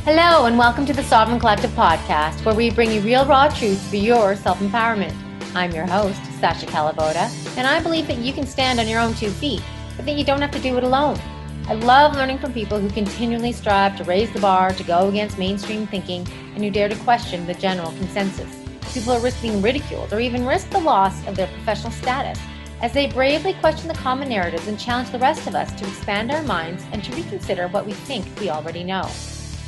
Hello, and welcome to the Sovereign Collective podcast, where we bring you real, raw truth for your self-empowerment. I'm your host, Sasha Calavoda, and I believe that you can stand on your own 2 feet, but that you don't have to do it alone. I love learning from people who continually strive to raise the bar, to go against mainstream thinking, and who dare to question the general consensus. People who risk being ridiculed or even risk the loss of their professional status as they bravely question the common narratives and challenge the rest of us to expand our minds and to reconsider what we think we already know.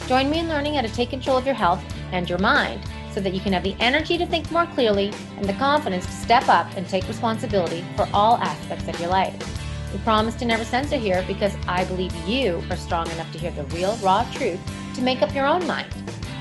Join me in learning how to take control of your health and your mind so that you can have the energy to think more clearly and the confidence to step up and take responsibility for all aspects of your life. We promise to never censor here because I believe you are strong enough to hear the real, raw truth to make up your own mind.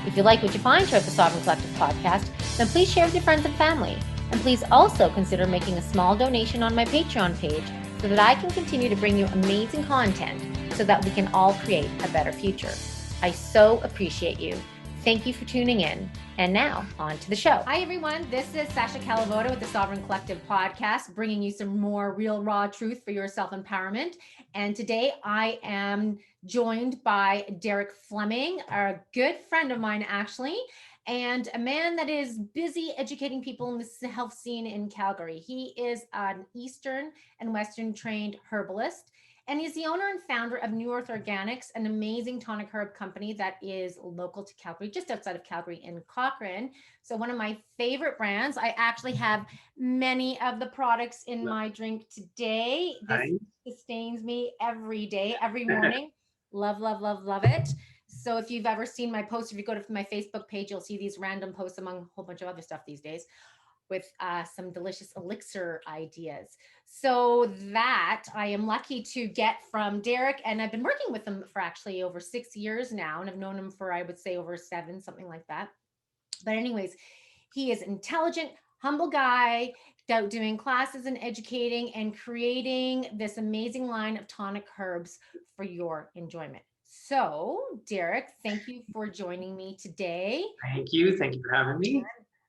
If you like what you find here at the Sovereign Collective podcast, then please share with your friends and family. And please also consider making a small donation on my Patreon page so that I can continue to bring you amazing content so that we can all create a better future. I so appreciate you. Thank you for tuning in. And now, on to the show. Hi, everyone. This is Sasha Calavoda with the Sovereign Collective podcast, bringing you some more real, raw truth for your self-empowerment. And today I am joined by Derek Fleming, a good friend of mine, actually, and a man that is busy educating people in the health scene in Calgary. He is an Eastern and Western trained herbalist. And he's the owner and founder of New Earth Organics, an amazing tonic herb company that is local to Calgary, just outside of Calgary in Cochrane. So one of my favorite brands. I actually have many of the products in my drink today. This sustains me every day, every morning. Love, love, love, love it. So if you've ever seen my posts, if you go to my Facebook page, you'll see these random posts among a whole bunch of other stuff these days with some delicious elixir ideas. So that I am lucky to get from Derek, and I've been working with him for actually over 6 years now, and I've known him for, I would say, over 7, something like that. But anyways, he is intelligent, humble guy, doing classes and educating and creating this amazing line of tonic herbs for your enjoyment. So, Derek, thank you for joining me today. Thank you. Thank you for having me.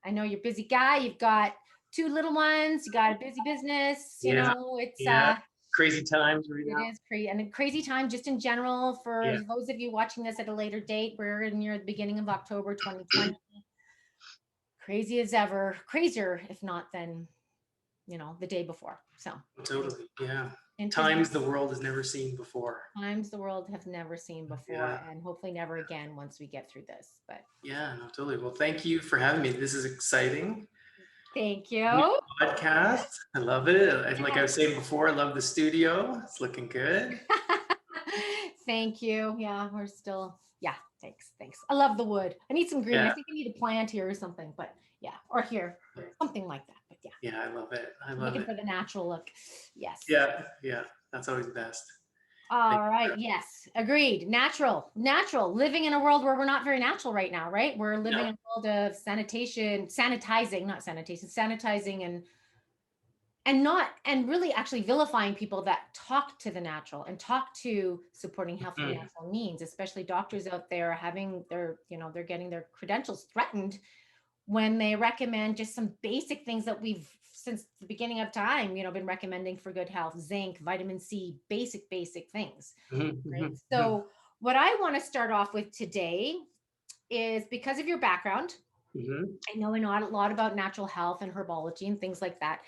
I know you're a busy guy. You've got 2 little ones. You got a busy business. You know, it's crazy times right now. It is crazy, and a crazy time just in general for those of you watching this at a later date. We're near the beginning of October 2020. Crazy as ever, crazier if not than the day before. So totally, yeah. Times the world has never seen before. Times the world have never seen before, and hopefully never again once we get through this. But yeah, no, totally. Well, thank you for having me. This is exciting. Thank you. New podcast. I love it. Like I was saying before, I love the studio. It's looking good. Thank you. Yeah, we're still. Yeah, thanks. I love the wood. I need some green. I think I need a plant here or something. But yeah, or here, something like that. But yeah. Yeah, I love it. I'm looking for the natural look. Yes. Yeah, that's always best. All right. Yes. Agreed. Natural. Living in a world where we're not very natural right now, right? We're living in a world of sanitizing, and really actually vilifying people that talk to the natural and talk to supporting health and natural means, especially doctors out there having they're getting their credentials threatened when they recommend just some basic things that we've since the beginning of time, been recommending for good health: zinc, vitamin C, basic things. Right? So what I want to start off with today is, because of your background, I know a lot about natural health and herbology and things like that.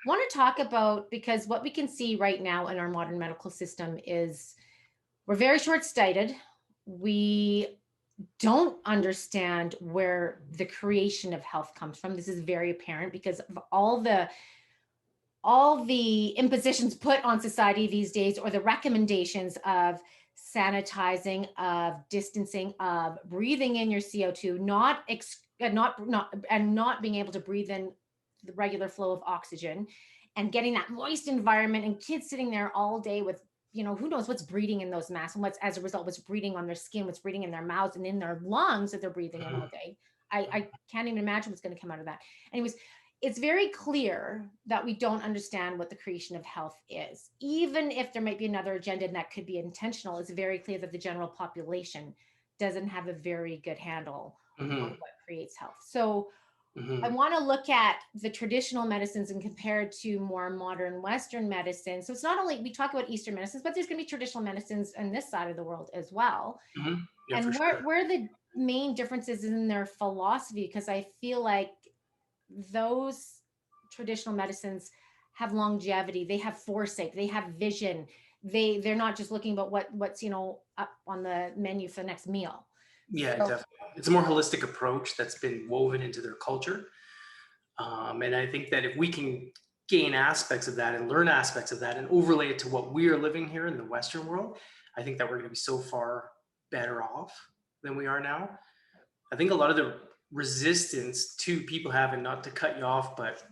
I want to talk about, because what we can see right now in our modern medical system is we're very short-sighted. We don't understand where the creation of health comes from. This is very apparent because of all the impositions put on society these days, or the recommendations of sanitizing, of distancing, of breathing in your CO2, not being able to breathe in the regular flow of oxygen, and getting that moist environment, and kids sitting there all day with who knows what's breeding in those masks, and what's as a result what's breeding on their skin, what's breeding in their mouths and in their lungs that they're breathing in all day. I can't even imagine what's going to come out of that. Anyways, it's very clear that we don't understand what the creation of health is. Even if there might be another agenda and that could be intentional, it's very clear that the general population doesn't have a very good handle on what creates health. So Hmm. I want to look at the traditional medicines and compare it to more modern Western medicine. So it's not only we talk about Eastern medicines, but there's going to be traditional medicines on this side of the world as well. Hmm. Yeah, for And sure. where the main differences in their philosophy, because I feel like those traditional medicines have longevity, they have foresight, they have vision. They're not just looking about what's up on the menu for the next meal. Yeah, So definitely. It's a more holistic approach that's been woven into their culture. And I think that if we can gain aspects of that and learn aspects of that and overlay it to what we are living here in the Western world, I think that we're going to be so far better off than we are now. I think a lot of the resistance to people have, and not to cut you off, but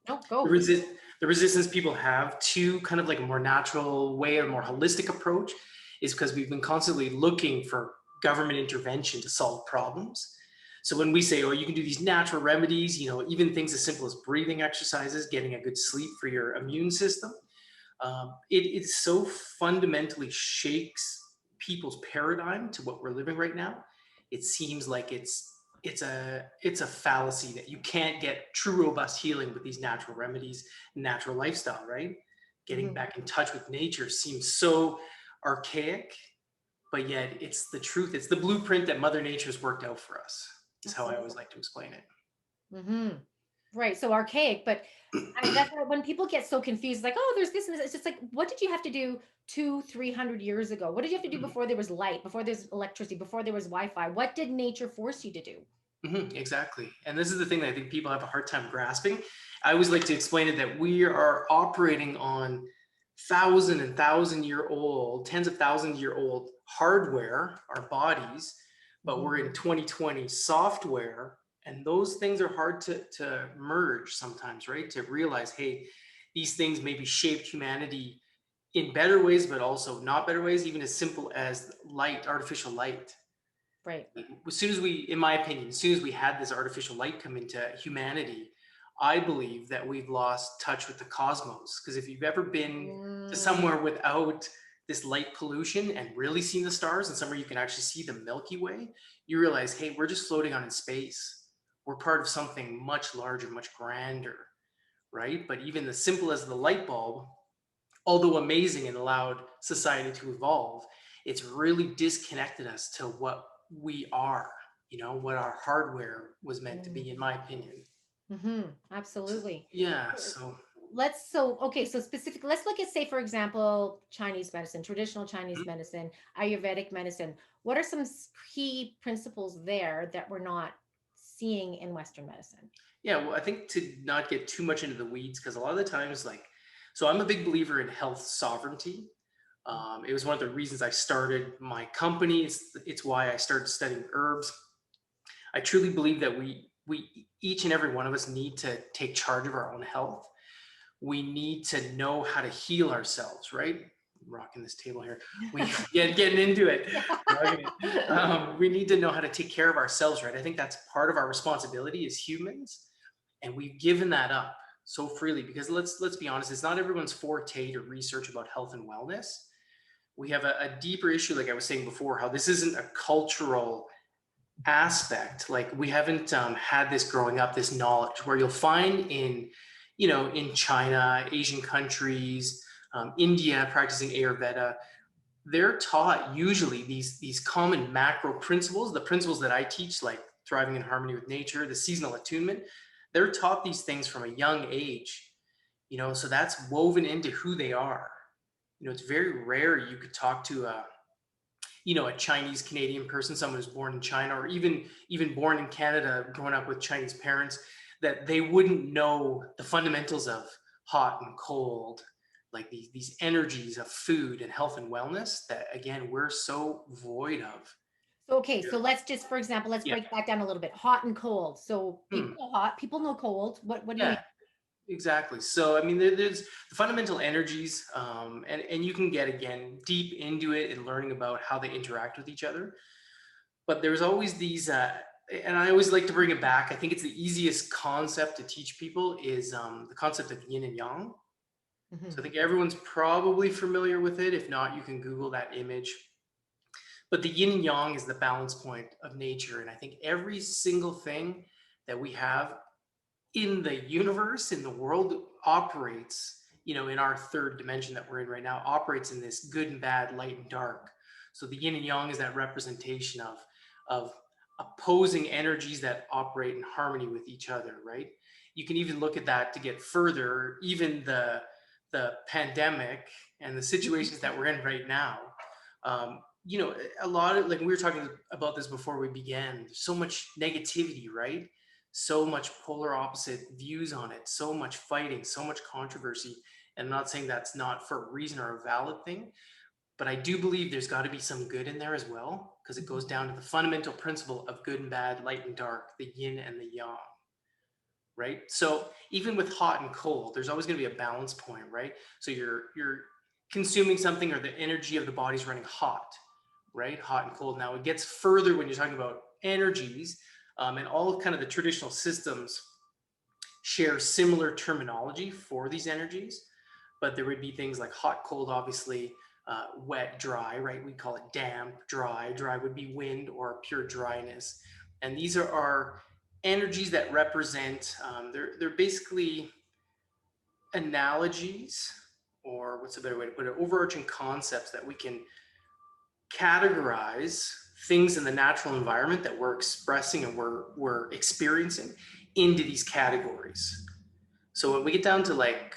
no, the, go. resist, the resistance people have to kind of like a more natural way, a more holistic approach, is because we've been constantly looking for government intervention to solve problems. So when we say, oh, you can do these natural remedies, even things as simple as breathing exercises, getting a good sleep for your immune system, it so fundamentally shakes people's paradigm to what we're living right now. It seems like it's a fallacy that you can't get true robust healing with these natural remedies, natural lifestyle, right? Getting Mhm. back in touch with nature seems so archaic, but yet it's the truth. It's the blueprint that Mother Nature's worked out for us, is how I always Absolutely. like to explain it. Hmm. Right. So archaic, but that's why when people get so confused, like, oh, there's this and this, it's just like, what did you have to do 200-300 years ago? What did you have to do before there was light, before there's electricity, before there was Wi-Fi? What did nature force you to do? Exactly. And this is the thing that I think people have a hard time grasping. I always like to explain it that we are operating on thousand and thousand year old, tens of thousands year old hardware, our bodies, but we're in Mhm. 2020 software. And those things are hard to merge sometimes, right? To realize, hey, these things maybe shaped humanity in better ways, but also not better ways, even as simple as light, artificial light. Right. As soon as we, in my opinion, as soon as we had this artificial light come into humanity, I believe that we've lost touch with the cosmos. Because if you've ever been to Mm, somewhere without this light pollution and really seen the stars, and somewhere you can actually see the Milky Way, you realize, hey, we're just floating on in space. We're part of something much larger, much grander, right? But even the simple as the light bulb, although amazing and allowed society to evolve, it's really disconnected us to what we are, what our hardware was meant to be, in my opinion. So, absolutely. yeah. So, Okay, so specifically, let's look at, say, for example, Chinese medicine, traditional Chinese mhm. medicine, Ayurvedic medicine. What are some key principles there that we're not seeing in Western medicine? Yeah. Well, I think to not get too much into the weeds, because a lot of the times, like, so I'm a big believer in health sovereignty. It was one of the reasons I started my company. It's why I started studying herbs. I truly believe that we each and every one of us need to take charge of our own health. We need to know how to heal ourselves, right? Rocking this table here. We getting into it. Rocking it. We need to know how to take care of ourselves, right? I think that's part of our responsibility as humans, and we've given that up so freely because let's be honest, it's not everyone's forte to research about health and wellness. We have a deeper issue, like I was saying before, how this isn't a cultural aspect. Like we haven't had this growing up, this knowledge where you'll find in China, Asian countries, India practicing Ayurveda, they're taught usually these common macro principles, the principles that I teach, like thriving in harmony with nature, the seasonal attunement. They're taught these things from a young age, so that's woven into who they are. It's very rare you could talk to a Chinese Canadian person, someone who's born in China, or even born in Canada, growing up with Chinese parents, that they wouldn't know the fundamentals of hot and cold, like these energies of food and health and wellness that again we're so void of. So, okay, so let's just, for example, let's Yeah. break that down a little bit. Hot and cold. So Hmm. people know hot, people know cold. What do you mean? Yeah. Exactly. So, I mean, there's the fundamental energies, and you can get again deep into it and learning about how they interact with each other. But there's always these and I always like to bring it back. I think it's the easiest concept to teach people is the concept of yin and yang. So I Mhm. think everyone's probably familiar with it. If not, you can Google that image. But the yin and yang is the balance point of nature, and I think every single thing that we have in the universe, in the world, operates, in our third dimension that we're in right now, operates in this good and bad, light and dark. So the yin and yang is that representation of opposing energies that operate in harmony with each other, right? You can even look at that to get further, even the pandemic and the situations that we're in right now. A lot of, like, we were talking about this before we began, there's so much negativity, right? So much polar opposite views on it, so much fighting, so much controversy. And I'm not saying that's not for a reason or a valid thing, but I do believe there's got to be some good in there as well, because it goes down to the fundamental principle of good and bad, light and dark, the yin and the yang, right? So even with hot and cold, there's always going to be a balance point, right? So you're consuming something, or the energy of the body's running hot, right? Hot and cold. Now it gets further when you're talking about energies, and all of kind of the traditional systems share similar terminology for these energies, but there would be things like hot, cold, obviously, wet, dry, right? We call it damp, dry. Dry would be wind or pure dryness. And these are our energies that represent, they're basically analogies, or what's a better way to put it, overarching concepts that we can categorize things in the natural environment that we're expressing and we're experiencing into these categories. So when we get down to like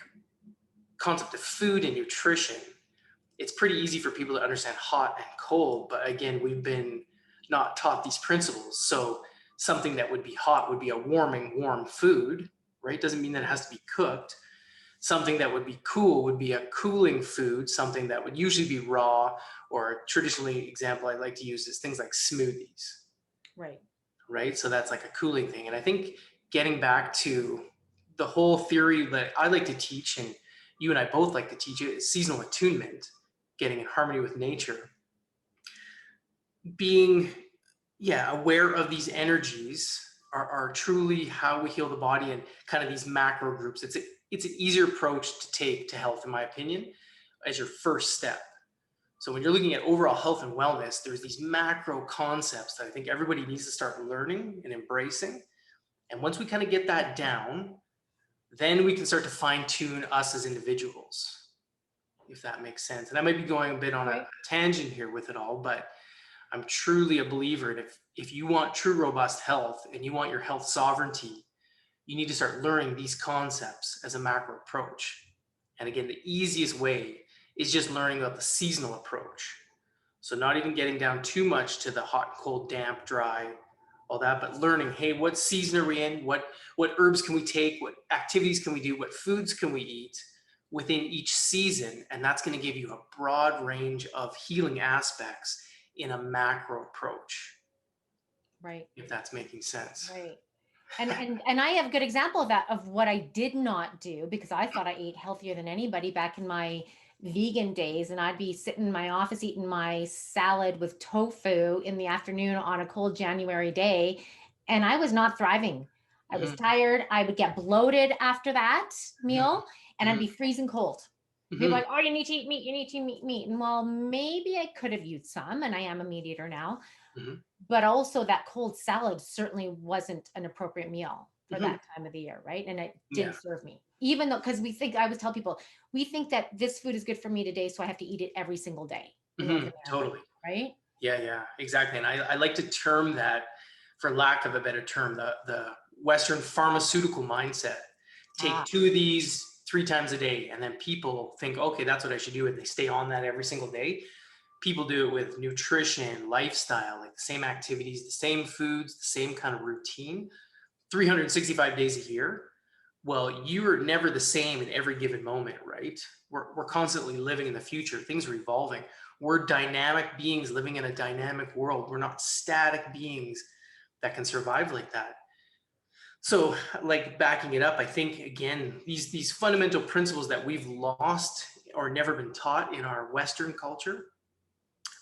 concept of food and nutrition, it's pretty easy for people to understand hot and cold, but again, we've been not taught these principles. So something that would be hot would be a warm food, right? Doesn't mean that it has to be cooked. Something that would be cool would be a cooling food, something that would usually be raw, or traditionally example I like to use is things like smoothies. Right. Right? So that's like a cooling thing. And I think getting back to the whole theory that I like to teach, and you and I both like to teach it, is seasonal attunement, getting in harmony with nature. Being, aware of these energies are truly how we heal the body, and kind of these macro groups. It's an easier approach to take to health, in my opinion, as your first step. So when you're looking at overall health and wellness, there's these macro concepts that I think everybody needs to start learning and embracing. And once we kind of get that down, then we can start to fine tune us as individuals, if that makes sense. And I might be going a bit on a tangent here with it all, but I'm truly a believer in, if you want true robust health and you want your health sovereignty, you need to start learning these concepts as a macro approach. And again, the easiest way is just learning about the seasonal approach. So not even getting down too much to the hot, cold, damp, dry, all that, but learning, hey, what season are we in? What herbs can we take? What activities can we do? What foods can we eat within each season? And that's going to give you a broad range of healing aspects in a macro approach. Right. If that's making sense. Right. And I have a good example of that, of what I did not do, because I thought I ate healthier than anybody back in my vegan days, and I'd be sitting in my office eating my salad with tofu in the afternoon on a cold January day, and I was not thriving. I was tired. I would get bloated after that meal, and I'd be freezing cold. People like, oh, you need to eat meat. You need to eat meat. And well, maybe I could have used some, and I am a meat eater now. But also that cold salad certainly wasn't an appropriate meal for that time of the year, right? And it didn't serve me. Even though, because I always tell people, we think that this food is good for me today, so I have to eat it every single day. Totally. Right? Yeah, exactly. And I like to term that, for lack of a better term, the Western pharmaceutical mindset. Take 2 of these 3 times a day, and then people think, okay, that's what I should do, and they stay on that every single day. People do it with nutrition, lifestyle, like the same activities, the same foods, the same kind of routine, 365 days a year. Well, you are never the same in every given moment, right? We're constantly living in the future. Things are evolving. We're dynamic beings living in a dynamic world. We're not static beings that can survive like that. So, like, backing it up, I think, again, these fundamental principles that we've lost or never been taught in our Western culture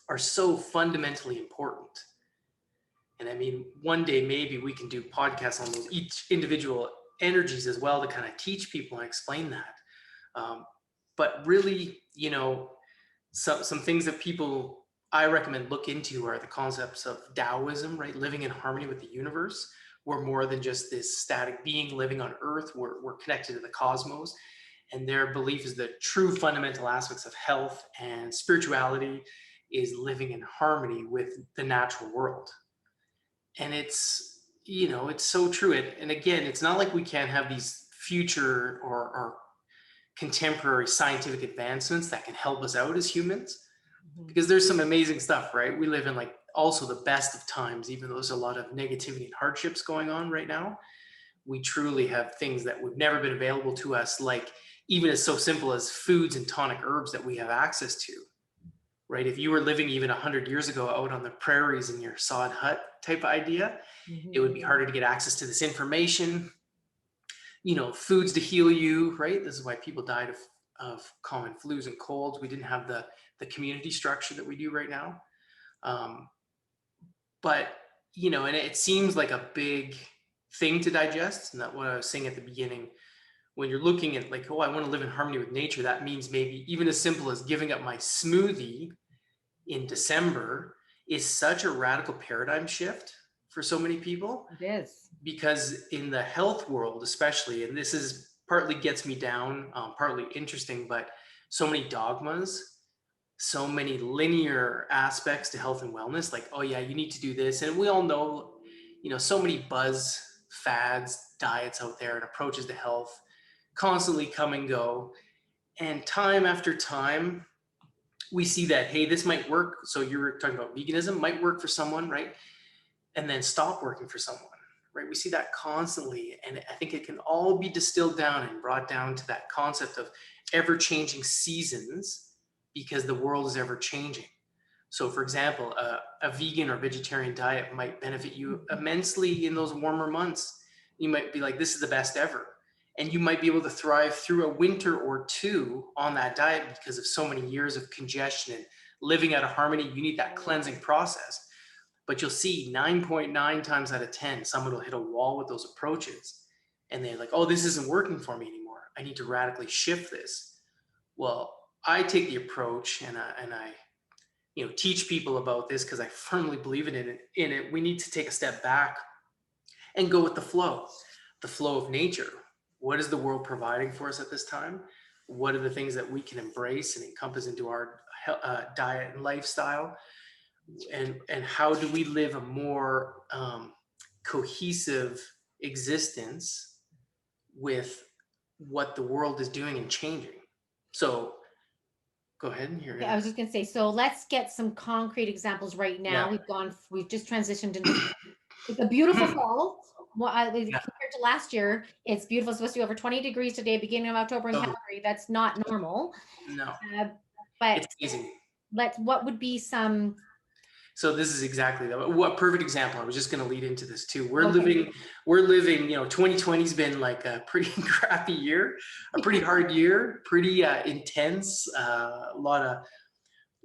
are so fundamentally important. And I mean, one day maybe we can do podcasts on those each individual energies as well, to kind of teach people and explain that. But really, some things that people, I recommend, look into are the concepts of Taoism, right? Living in harmony with the universe, we're more than just this static being living on Earth. We're connected to the cosmos. And their belief is that true fundamental aspects of health and spirituality is living in harmony with the natural world. And it's so true. And again, it's not like we can't have these future or contemporary scientific advancements that can help us out as humans, because there's some amazing stuff, right? We live in like also the best of times, even though there's a lot of negativity and hardships going on right now. We truly have things that would never been available to us, like even as so simple as foods and tonic herbs that we have access to, right? If you were living even 100 years ago out on the prairies in your sod hut type of idea, it would be harder to get access to this information, foods to heal you, right? This is why people died of common flus and colds. We didn't have the community structure that we do right now. But, and it seems like a big thing to digest. And that's what I was saying at the beginning. When you're looking at like, oh, I want to live in harmony with nature, that means maybe even as simple as giving up my smoothie in December is such a radical paradigm shift for so many people. It is. Because in the health world, especially, and this is partly gets me down, partly interesting, but so many dogmas, so many linear aspects to health and wellness, like, oh yeah, you need to do this. And we all know, so many buzz fads, diets out there and approaches to health constantly come and go. And time after time, we see that, hey, this might work. So you were talking about veganism, might work for someone, right? And then stop working for someone, right? We see that constantly. And I think it can all be distilled down and brought down to that concept of ever-changing seasons, because the world is ever changing. So for example, a vegan or vegetarian diet might benefit you immensely in those warmer months. You might be like, this is the best ever. And you might be able to thrive through a winter or two on that diet because of so many years of congestion and living out of harmony. You need that cleansing process. But you'll see 9.9 times out of 10, someone will hit a wall with those approaches. And they're like, oh, this isn't working for me anymore. I need to radically shift this. Well, I take the approach and I teach people about this because I firmly believe in it. We need to take a step back and go with the flow of nature. What is the world providing for us at this time? What are the things that we can embrace and encompass into our diet and lifestyle? And how do we live a more cohesive existence with what the world is doing and changing? So go ahead. I was just going to say, so let's get some concrete examples right now. Yeah. We've just transitioned into it's a beautiful fall. Well, compared to last year, it's beautiful. It's supposed to be over 20 degrees today, beginning of October in Calgary. That's not normal. No, but it's amazing. What would be some? So this is exactly that. What perfect example. I was just going to lead into this too. We're living, 2020's been like a pretty crappy year, a pretty hard year, pretty intense, a lot of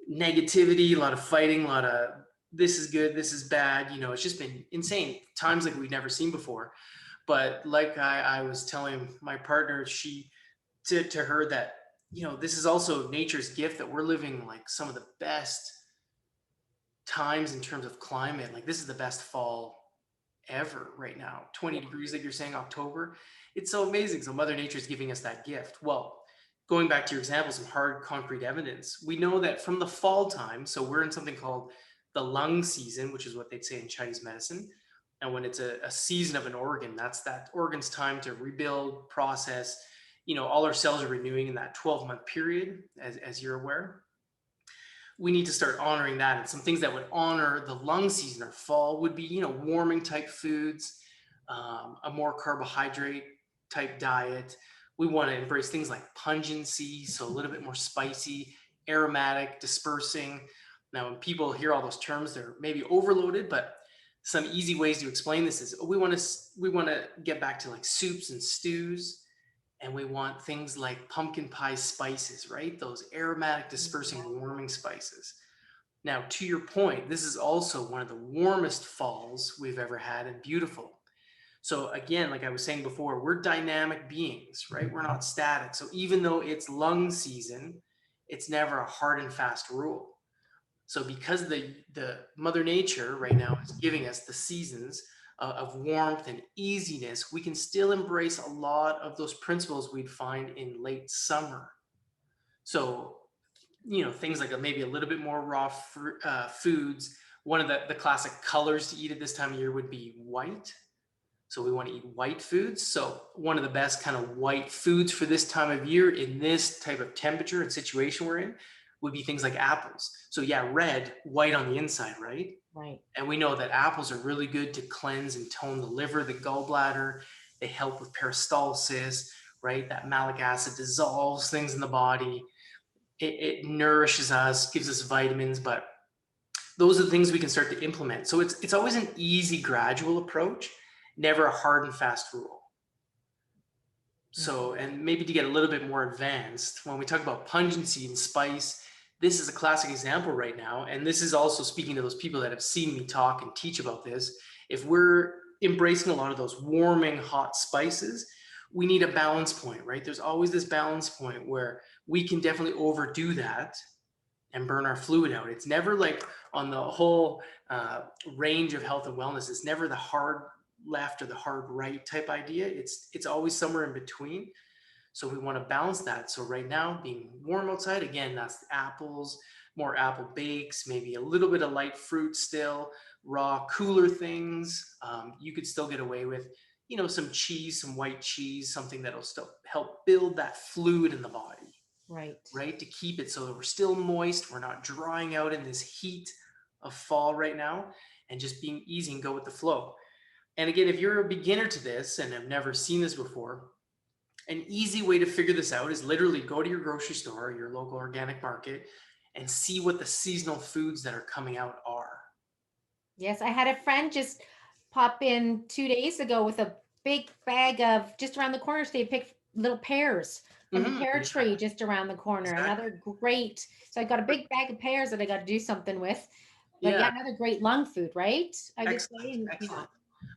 negativity, a lot of fighting, a lot of this is good, this is bad. It's just been insane times like we've never seen before. But like I was telling my partner, to her that, this is also nature's gift, that we're living like some of the best times in terms of climate. Like this is the best fall ever right now. 20 degrees, like you're saying, October. It's so amazing. So Mother Nature is giving us that gift. Well, going back to your example, some hard concrete evidence. We know that from the fall time, so we're in something called the lung season, which is what they'd say in Chinese medicine. And when it's a season of an organ, that's that organ's time to rebuild, process. All our cells are renewing in that 12-month period, as you're aware. We need to start honoring that. And some things that would honor the lung season or fall would be, warming type foods, a more carbohydrate type diet. We want to embrace things like pungency, so a little bit more spicy, aromatic, dispersing. Now, when people hear all those terms, they're maybe overloaded, but some easy ways to explain this is we want to get back to like soups and stews. And we want things like pumpkin pie spices, right? Those aromatic, dispersing, warming spices. Now, to your point, this is also one of the warmest falls we've ever had, and beautiful. So again, like I was saying before, we're dynamic beings, right? We're not static. So even though it's lung season, it's never a hard and fast rule. So because the Mother Nature right now is giving us the seasons, of warmth and easiness, we can still embrace a lot of those principles we'd find in late summer. So, things like maybe a little bit more raw foods. One of the classic colors to eat at this time of year would be white. So we want to eat white foods. So one of the best kind of white foods for this time of year in this type of temperature and situation we're in would be things like apples. So yeah, red, white on the inside, right? Right. And we know that apples are really good to cleanse and tone the liver, the gallbladder. They help with peristalsis, right? That malic acid dissolves things in the body. It nourishes us, gives us vitamins, but those are the things we can start to implement. So it's always an easy, gradual approach, never a hard and fast rule. So, and maybe to get a little bit more advanced, when we talk about pungency and spice, this is a classic example right now. And this is also speaking to those people that have seen me talk and teach about this. If we're embracing a lot of those warming hot spices, we need a balance point, right? There's always this balance point where we can definitely overdo that and burn our fluid out. It's never like on the whole range of health and wellness, it's never the hard left or the hard right type idea. It's always somewhere in between. So we want to balance that. So right now, being warm outside, again, that's apples, more apple bakes, maybe a little bit of light fruit still, raw, cooler things. You could still get away with, some cheese, some white cheese, something that'll still help build that fluid in the body. Right, to keep it so that we're still moist, we're not drying out in this heat of fall right now, and just being easy and go with the flow. And again, if you're a beginner to this and have never seen this before, an easy way to figure this out is literally go to your grocery store, your local organic market, and see what the seasonal foods that are coming out are. Yes, I had a friend just pop in 2 days ago with a big bag of just around the corner. So they picked little pears from the pear Yeah, tree just around the corner. exactly. Another great. So I got a big bag of pears that I got to do something with. But yeah, Yeah, another great lung food, right? I would excellent, say, yeah, excellent.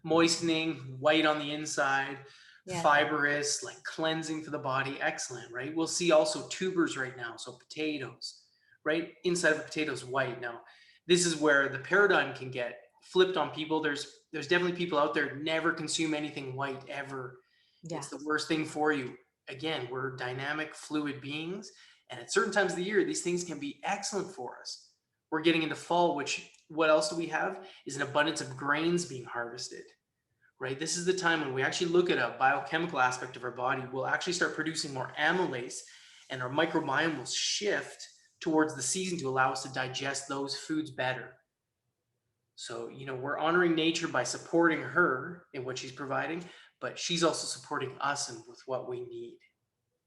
Moistening, white on the inside, yeah, fibrous, like cleansing for the body. Excellent, right? We'll see also tubers right now. So potatoes, right? Inside of a potato is white. Now, this is where the paradigm can get flipped on people. There's definitely people out there never consume anything white ever. yeah, It's the worst thing for you. Again, we're dynamic, fluid beings, and at certain times of the year, these things can be excellent for us. We're getting into fall, which what else do we have? Is an abundance of grains being harvested, right? This is the time when we actually look at a biochemical aspect of our body. We'll actually start producing more amylase, and our microbiome will shift towards the season to allow us to digest those foods better. So, we're honoring nature by supporting her in what she's providing, but she's also supporting us and with what we need.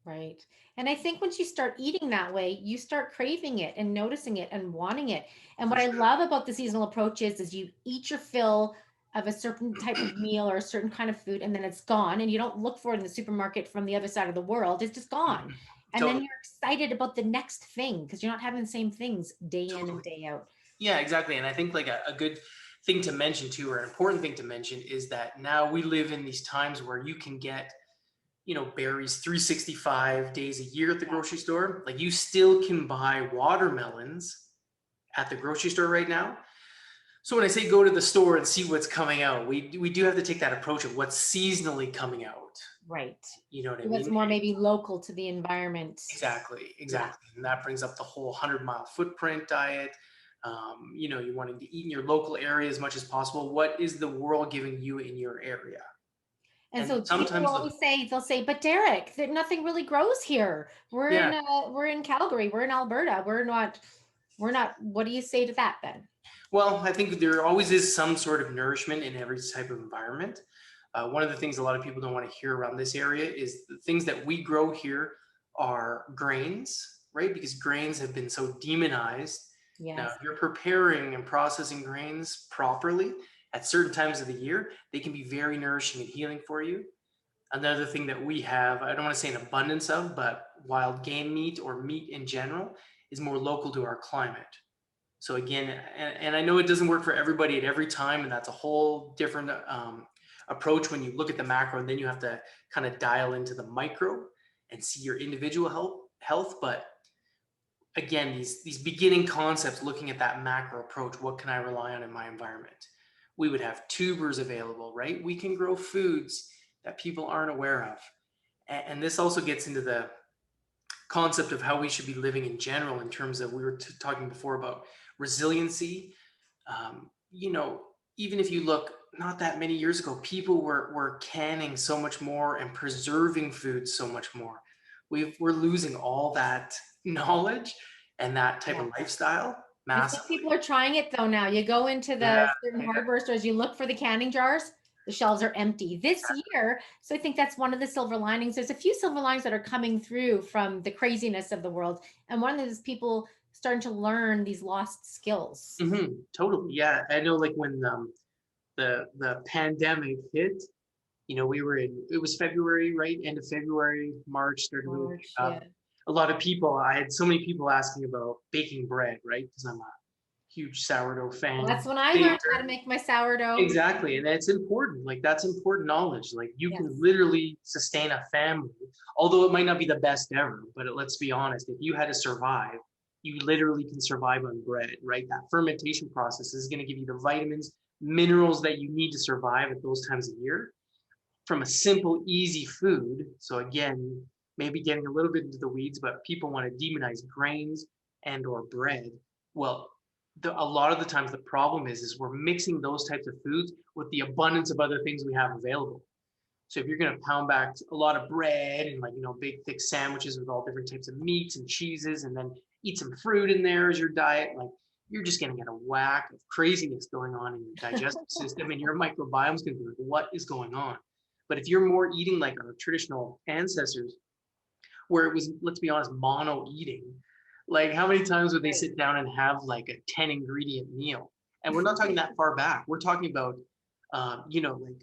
right. And I think once you start eating that way, you start craving it and noticing it and wanting it. And For what I sure. love about the seasonal approach is you eat your fill of a certain type of meal or a certain kind of food, and then it's gone. And you don't look for it in the supermarket from the other side of the world. It's just gone. And then Totally. you're excited about the next thing because you're not having the same things day in and Totally. day out. Yeah, exactly. And I think like a good thing to mention too, or an important thing to mention is that now we live in these times where you can get, berries 365 days a year at the grocery store. Like you still can buy watermelons at the grocery store right now. So when I say go to the store and see what's coming out, we do have to take that approach of what's seasonally coming out. Right. You know what I What's mean? more maybe local to the environment. Exactly, Yeah. exactly. And that brings up the whole 100-mile footprint diet. You're wanting to eat in your local area as much as possible. What is the world giving you in your area? And And so people will sometimes always say, they'll say, but Derek, that nothing really grows here. yeah, We're in Calgary, we're in Alberta. We're not, what do you say to that then? well, I think there always is some sort of nourishment in every type of environment. One of the things a lot of people don't want to hear around this area is the things that we grow here are grains, right? Because grains have been so demonized. Now, Yes. if you're preparing and processing grains properly at certain times of the year, they can be very nourishing and healing for you. Another thing that we have, I don't want to say an abundance of, but wild game meat or meat in general is more local to our climate. So again, and I know it doesn't work for everybody at every time, and that's a whole different approach when you look at the macro, and then you have to kind of dial into the micro and see your individual health. But again, these beginning concepts, looking at that macro approach, what can I rely on in my environment? we would have tubers available, right? We can grow foods that people aren't aware of. And this also gets into the concept of how we should be living in general, in terms of, we were talking before about resiliency. You know, even if you look not that many years ago, people were canning so much more and preserving food so much more. We're losing all that knowledge and that type Yeah. of lifestyle I think massively. people are trying it though now. You go into Yeah, the certain hardware stores, you look for the canning jars, the shelves are empty this year. So I think that's one of the silver linings. There's a few silver linings that are coming through from the craziness of the world. And one of them is people starting to learn these lost skills. totally. Yeah, I know. Like when the pandemic hit, you know, we were in, it was February, right? End of February, March started really picking March, up. yeah. A lot of people, I had so many people asking about baking bread, right? Because I'm a huge sourdough Well, fan. that's when I learned how Baker. to make my sourdough. Exactly. And that's important. Like, that's important knowledge. Like, you can Yes. literally sustain a family, although it might not be the best ever. But let's be honest, if you had to survive, you literally can survive on bread, right? That fermentation process is going to give you the vitamins, minerals that you need to survive at those times of year from a simple, easy food. So again, maybe getting a little bit into the weeds, but people want to demonize grains and or bread. Well, a lot of the times the problem is we're mixing those types of foods with the abundance of other things we have available. So if you're going to pound back a lot of bread and, like, you know, big thick sandwiches with all different types of meats and cheeses, and then eat some fruit in there as your diet, like, you're just going to get a whack of craziness going on in your digestive system, and your microbiome is going to be like, what is going on? But if you're more eating like our traditional ancestors, where it was, let's be honest, mono eating, like, how many times would they Right. sit down and have like a 10 ingredient meal? And we're not talking that far back. We're talking about, you know, like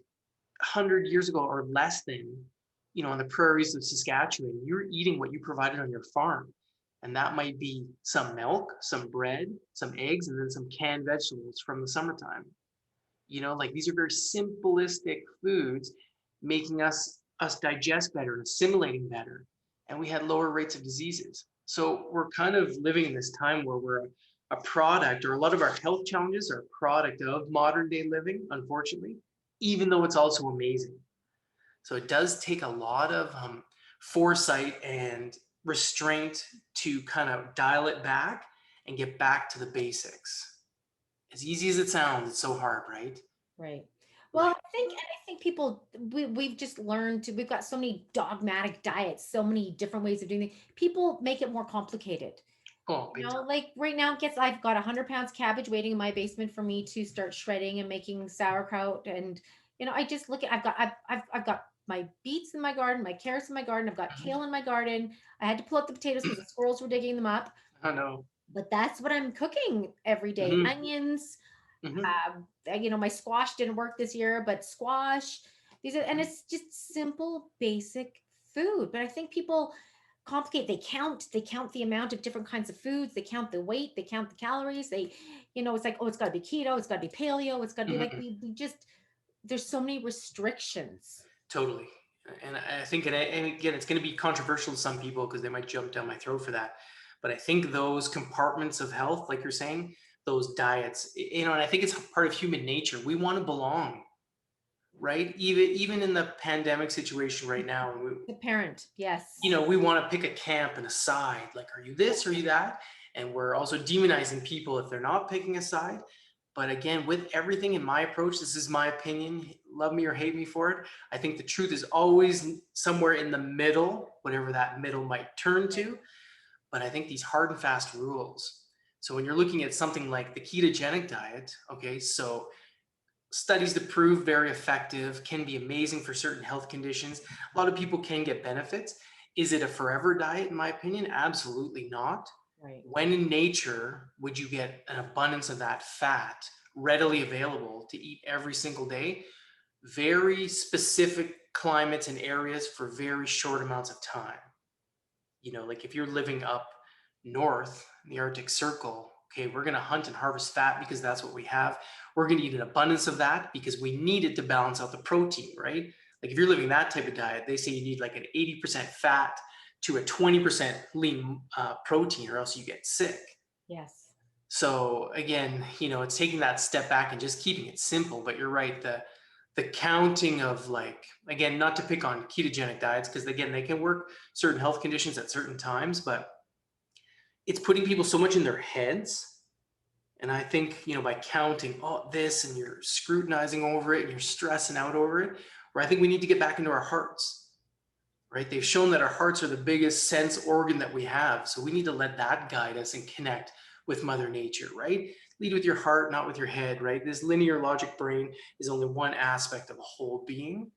100 years ago or less than, you know, on the prairies of Saskatchewan, you're eating what you provided on your farm. And that might be some milk, some bread, some eggs, and then some canned vegetables from the summertime. You know, like, these are very simplistic foods, making us digest better and assimilating better. And we had lower rates of diseases. So we're kind of living in this time where we're a product, or a lot of our health challenges are a product of modern day living, unfortunately, even though it's also amazing. So it does take a lot of foresight and restraint to kind of dial it back and get back to the basics. As easy as it sounds, it's so hard, right? Right. Well, Like, I think people we've just learned to, we've got so many dogmatic diets, so many different ways of doing it. People make it more complicated. oh, You big know, time. like right now, I've got 100 pounds cabbage waiting in my basement for me to start shredding and making sauerkraut. And I just look at, I've got my beets in my garden, my carrots in my garden, I've got kale in my garden. I had to pull up the potatoes because the squirrels were digging them up. I know. But that's what I'm cooking every day. Hmm. Onions, Hmm. my squash didn't work this year, but squash, and it's just simple, basic food. But I think people complicate, they count the amount of different kinds of foods, they count the weight, they count the calories, it's like, oh, it's got to be keto, it's got to be paleo, it's got to be like, Hmm. we just, there's so many restrictions. Totally. And I think, and again, it's going to be controversial to some people because they might jump down my throat for that. But I think those compartments of health, like you're saying, those diets, and I think it's part of human nature. We want to belong, right? Even in the pandemic situation right now, The parent, yes. we want to pick a camp and a side. Like, are you this? Are you that? And we're also demonizing people if they're not picking a side. But again, with everything in my approach, this is my opinion. Love me or hate me for it. I think the truth is always somewhere in the middle, whatever that middle might turn to. But I think these hard and fast rules. So when you're looking at something like the ketogenic diet, okay, so studies to prove very effective, can be amazing for certain health conditions. A lot of people can get benefits. Is it a forever diet? In my opinion, absolutely not. Right. When in nature would you get an abundance of that fat readily available to eat every single day? Very specific climates and areas for very short amounts of time. Like if you're living up north in the Arctic Circle, okay, we're going to hunt and harvest fat because that's what we have. We're going to eat an abundance of that because we need it to balance out the protein, right? Like if you're living that type of diet, they say you need like an 80% fat to a 20% lean protein, or else you get sick. Yes. So again, it's taking that step back and just keeping it simple. But you're right, the counting of, like, again, not to pick on ketogenic diets, because again, they can work certain health conditions at certain times, but it's putting people so much in their heads. And I think, by counting this, and you're scrutinizing over it and you're stressing out over it, where I think we need to get back into our hearts, right? They've shown that our hearts are the biggest sense organ that we have. So we need to let that guide us and connect with Mother Nature, right? Lead with your heart, not with your head, right? This linear logic brain is only one aspect of a whole being.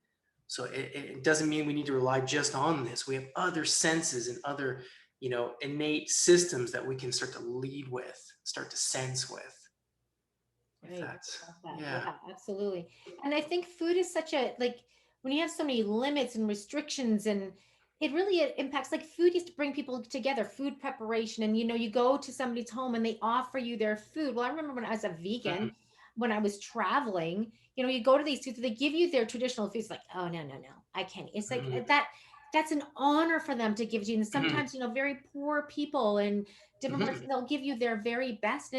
So it doesn't mean we need to rely just on this. We have other senses and other, innate systems that we can start to lead with, start to sense with. If Right. that's, I love that. yeah. Yeah, absolutely. And I think food is such a, like, when you have so many limits and restrictions, and it really impacts, like, food used to bring people together, food preparation. And you go to somebody's home and they offer you their food. Well, I remember when I was a Mhm. vegan, when I was traveling, you go to these foods, they give you their traditional foods, like, oh no, no, no, I can't. It's like Mhm. that's an honor for them to give you. And Mhm. sometimes, very poor people and different parts, Mhm. they'll give you their very best.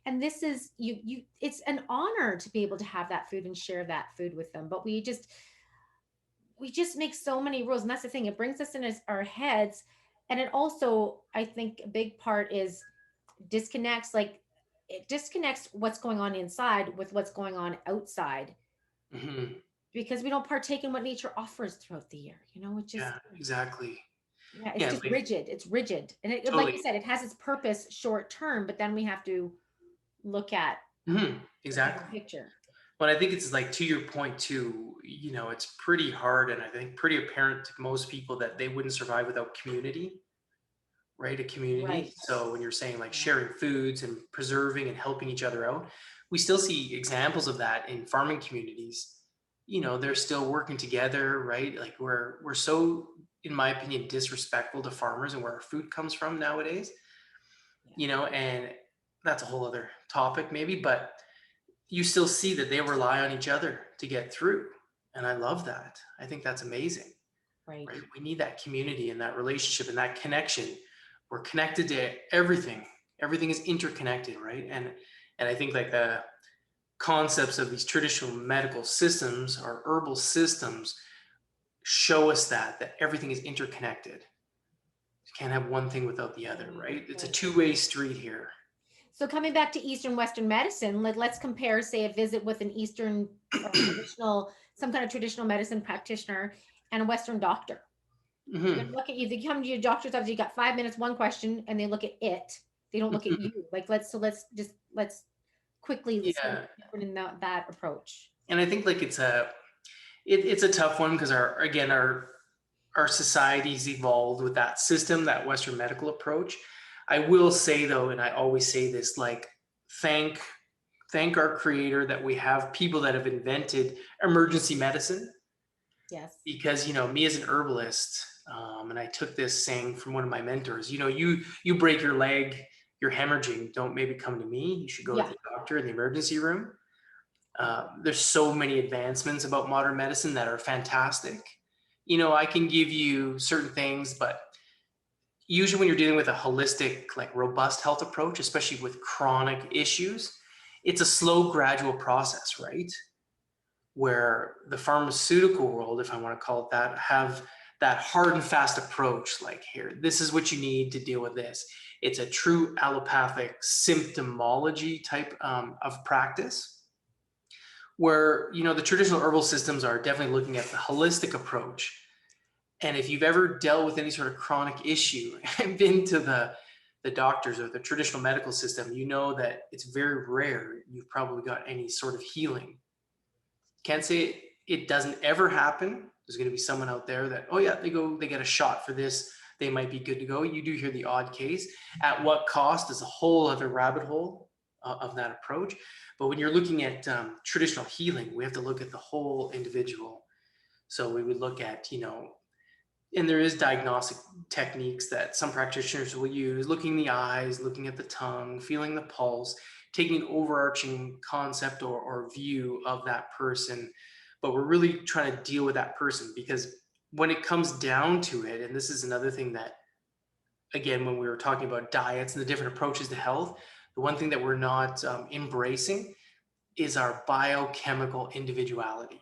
And this is it's an honor to be able to have that food and share that food with them. But we just make so many rules, and that's the thing, it brings us in our heads. And it also, I think, a big part is disconnects, like, it disconnects what's going on inside with what's going on outside, Mhm. because we don't partake in what nature offers throughout the year. It just, Yeah, exactly. yeah, it's Yeah, just like, rigid. It's rigid, and like you totally. said, it has its purpose short term, but then we have to look at the bigger Exactly. picture. But I think it's like, to your point too, it's pretty hard, and I think pretty apparent to most people that they wouldn't survive without community, right? A community. Right. So when you're saying, like, Yeah. sharing foods and preserving and helping each other out, we still see examples of that in farming communities. They're still working together, right? Like, we're so, in my opinion, disrespectful to farmers and where our food comes from nowadays, Yeah. and that's a whole other topic maybe, but you still see that they rely on each other to get through. And I love that. I think that's amazing, Right. right? We need that community and that relationship and that connection. We're connected to everything. Everything is interconnected, right? And I think, like, the concepts of these traditional medical systems or herbal systems show us that everything is interconnected. You can't have one thing without the other, Right. right? It's a Right. two-way street here. So coming back to Eastern Western medicine, let's compare, say, a visit with an Eastern or traditional, some kind of traditional medicine practitioner, and a Western doctor. They're Mhm. going to look at you. They come to your doctor's office. You got 5 minutes, one question, and they look at it. They don't look at Mhm. you. Like, let's quickly see what's Yeah. different in that approach. And I think, like, it's a tough one, because our society's evolved with that system, that Western medical approach. I will say though, and I always say this, like, thank thank our creator that we have people that have invented emergency medicine, Yes. because me as an herbalist, and I took this saying from one of my mentors. You break your leg, you're hemorrhaging, don't maybe come to me, you should go to Yeah. the doctor in the emergency room. There's so many advancements about modern medicine that are fantastic. I can give you certain things, but usually when you're dealing with a holistic, like, robust health approach, especially with chronic issues, it's a slow, gradual process, right? Where the pharmaceutical world, if I want to call it that, have that hard and fast approach, like, here, this is what you need to deal with this. It's a true allopathic symptomology type of practice, where the traditional herbal systems are definitely looking at the holistic approach. And if you've ever dealt with any sort of chronic issue and been to the doctors or the traditional medical system, you know that it's very rare you've probably got any sort of healing. Can't say it doesn't ever happen. There's going to be someone out there that, oh yeah, they get a shot for this, they might be good to go. You do hear the odd case. At what cost is a whole other rabbit hole of that approach. But when you're looking at traditional healing, we have to look at the whole individual. So we would look at, and there is diagnostic techniques that some practitioners will use, looking in the eyes, looking at the tongue, feeling the pulse, taking an overarching concept or view of that person. But we're really trying to deal with that person, because when it comes down to it, and this is another thing that, again, when we were talking about diets and the different approaches to health, the one thing that we're not embracing is our biochemical individuality.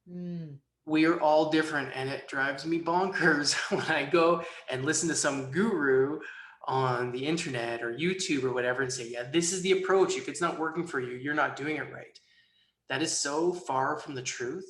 Mm. We are all different, and it drives me bonkers when I go and listen to some guru on the internet or YouTube or whatever and say, yeah, this is the approach. If it's not working for you, you're not doing it right. That is so far from the truth.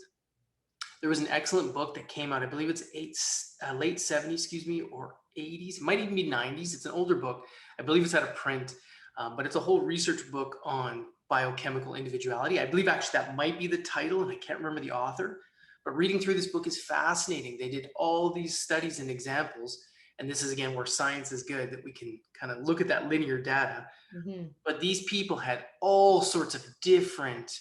There was an excellent book that came out, I believe it's late 70s, excuse me, or 80s. It might even be 90s. It's an older book. I believe it's out of print, but it's a whole research book on biochemical individuality. I believe actually that might be the title, and I can't remember the author. But reading through this book is fascinating. They did all these studies and examples. And this is, again, where science is good, that we can kind of look at that linear data. Mm-hmm. But these people had all sorts of different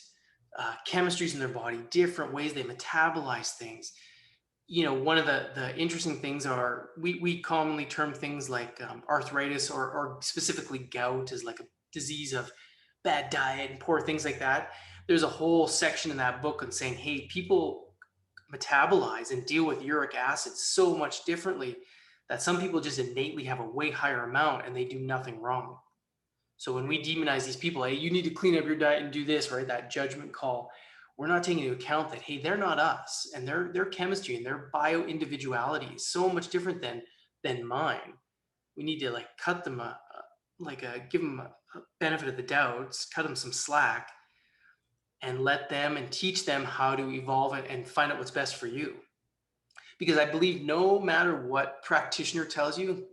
chemistries in their body, different ways they metabolize things. You know, one of the interesting things are we commonly term things like arthritis or specifically gout as like a disease of bad diet and poor things like that. There's a whole section in that book on saying, hey, people metabolize and deal with uric acid so much differently that some people just innately have a way higher amount and they do nothing wrong. So when we demonize these people, hey, you need to clean up your diet and do this, right? That judgment call, we're not taking into account that, hey, they're not us, and their chemistry and their bio individuality is so much different than mine. We need to like cut them give them a benefit of the doubt, cut them some slack, and let them and teach them how to evolve and find out what's best for you. Because I believe no matter what practitioner tells you,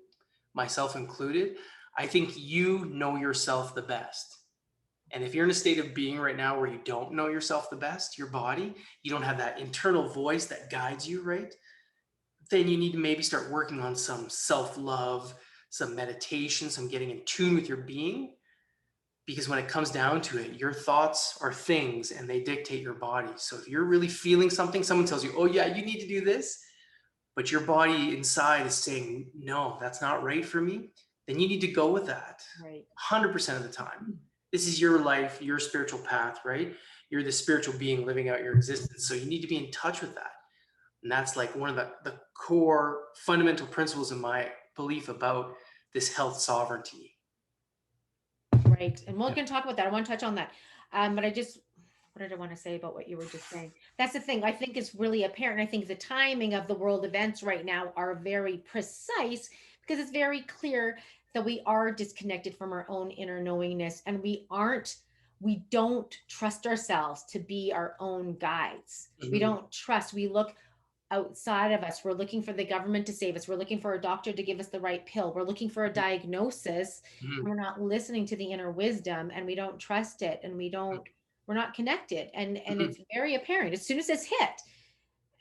myself included, I think you know yourself the best. And if you're in a state of being right now where you don't know yourself the best, your body, you don't have that internal voice that guides you, right? Then you need to maybe start working on some self-love, some meditation, some getting in tune with your being. Because when it comes down to it, your thoughts are things and they dictate your body. So if you're really feeling something, someone tells you, oh yeah, you need to do this, but your body inside is saying, no, that's not right for me, then you need to go with that. Right. 100% of the time. This is your life, your spiritual path, right? You're the spiritual being living out your existence. So you need to be in touch with that. And that's like one of the core fundamental principles in my belief about this health sovereignty. Right. And we're going to talk about that. I want to touch on that. But what did I want to say about what you were just saying? That's the thing I think is really apparent. I think the timing of the world events right now are very precise because it's very clear that we are disconnected from our own inner knowingness and we don't trust ourselves to be our own guides. Mm-hmm. We don't trust, we look outside of us. We're looking for the government to save us. We're looking for a doctor to give us the right pill. We're looking for a diagnosis. Mm-hmm. And we're not listening to the inner wisdom and we don't trust it and we're not connected. And mm-hmm. It's very apparent as soon as it's hit,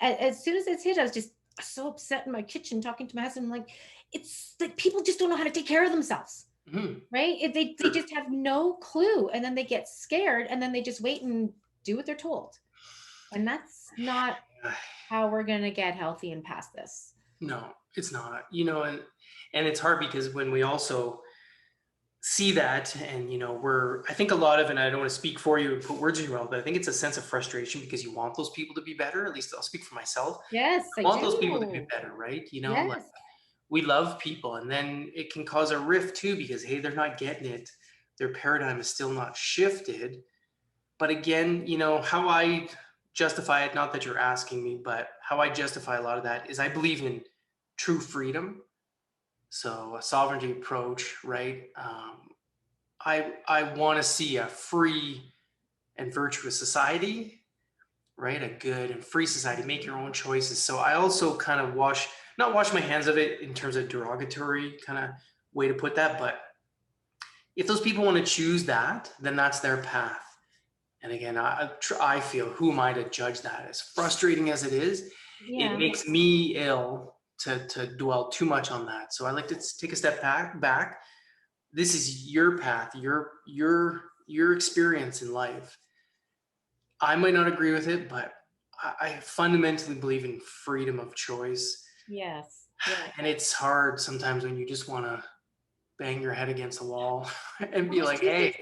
I was just so upset in my kitchen talking to my husband. Like, it's like people just don't know how to take care of themselves. Mm-hmm. Right. They just have no clue. And then they get scared and then they just wait and do what they're told. And that's not how we're going to get healthy and past this. No, it's not, and it's hard because when we also see that and, I think a lot of, and I don't want to speak for you and put words in your mouth, but I think it's a sense of frustration because you want those people to be better. At least I'll speak for myself. Yes. I want those people to be better, right? Yes. Like we love people and then it can cause a rift too, because, hey, they're not getting it. Their paradigm is still not shifted. But again, how I justify it, not that you're asking me, but how I justify a lot of that is I believe in true freedom. So a sovereignty approach, right? I want to see a free and virtuous society, right? A good and free society, make your own choices. So I also kind of not wash my hands of it in terms of derogatory kind of way to put that, but if those people want to choose that, then that's their path. And again, I feel, who am I to judge that? As frustrating as it is, It makes me ill to dwell too much on that. So I like to take a step back. This is your path, your experience in life. I might not agree with it, but I fundamentally believe in freedom of choice. Yes. And it's hard sometimes when you just want to bang your head against the wall and be like, hey.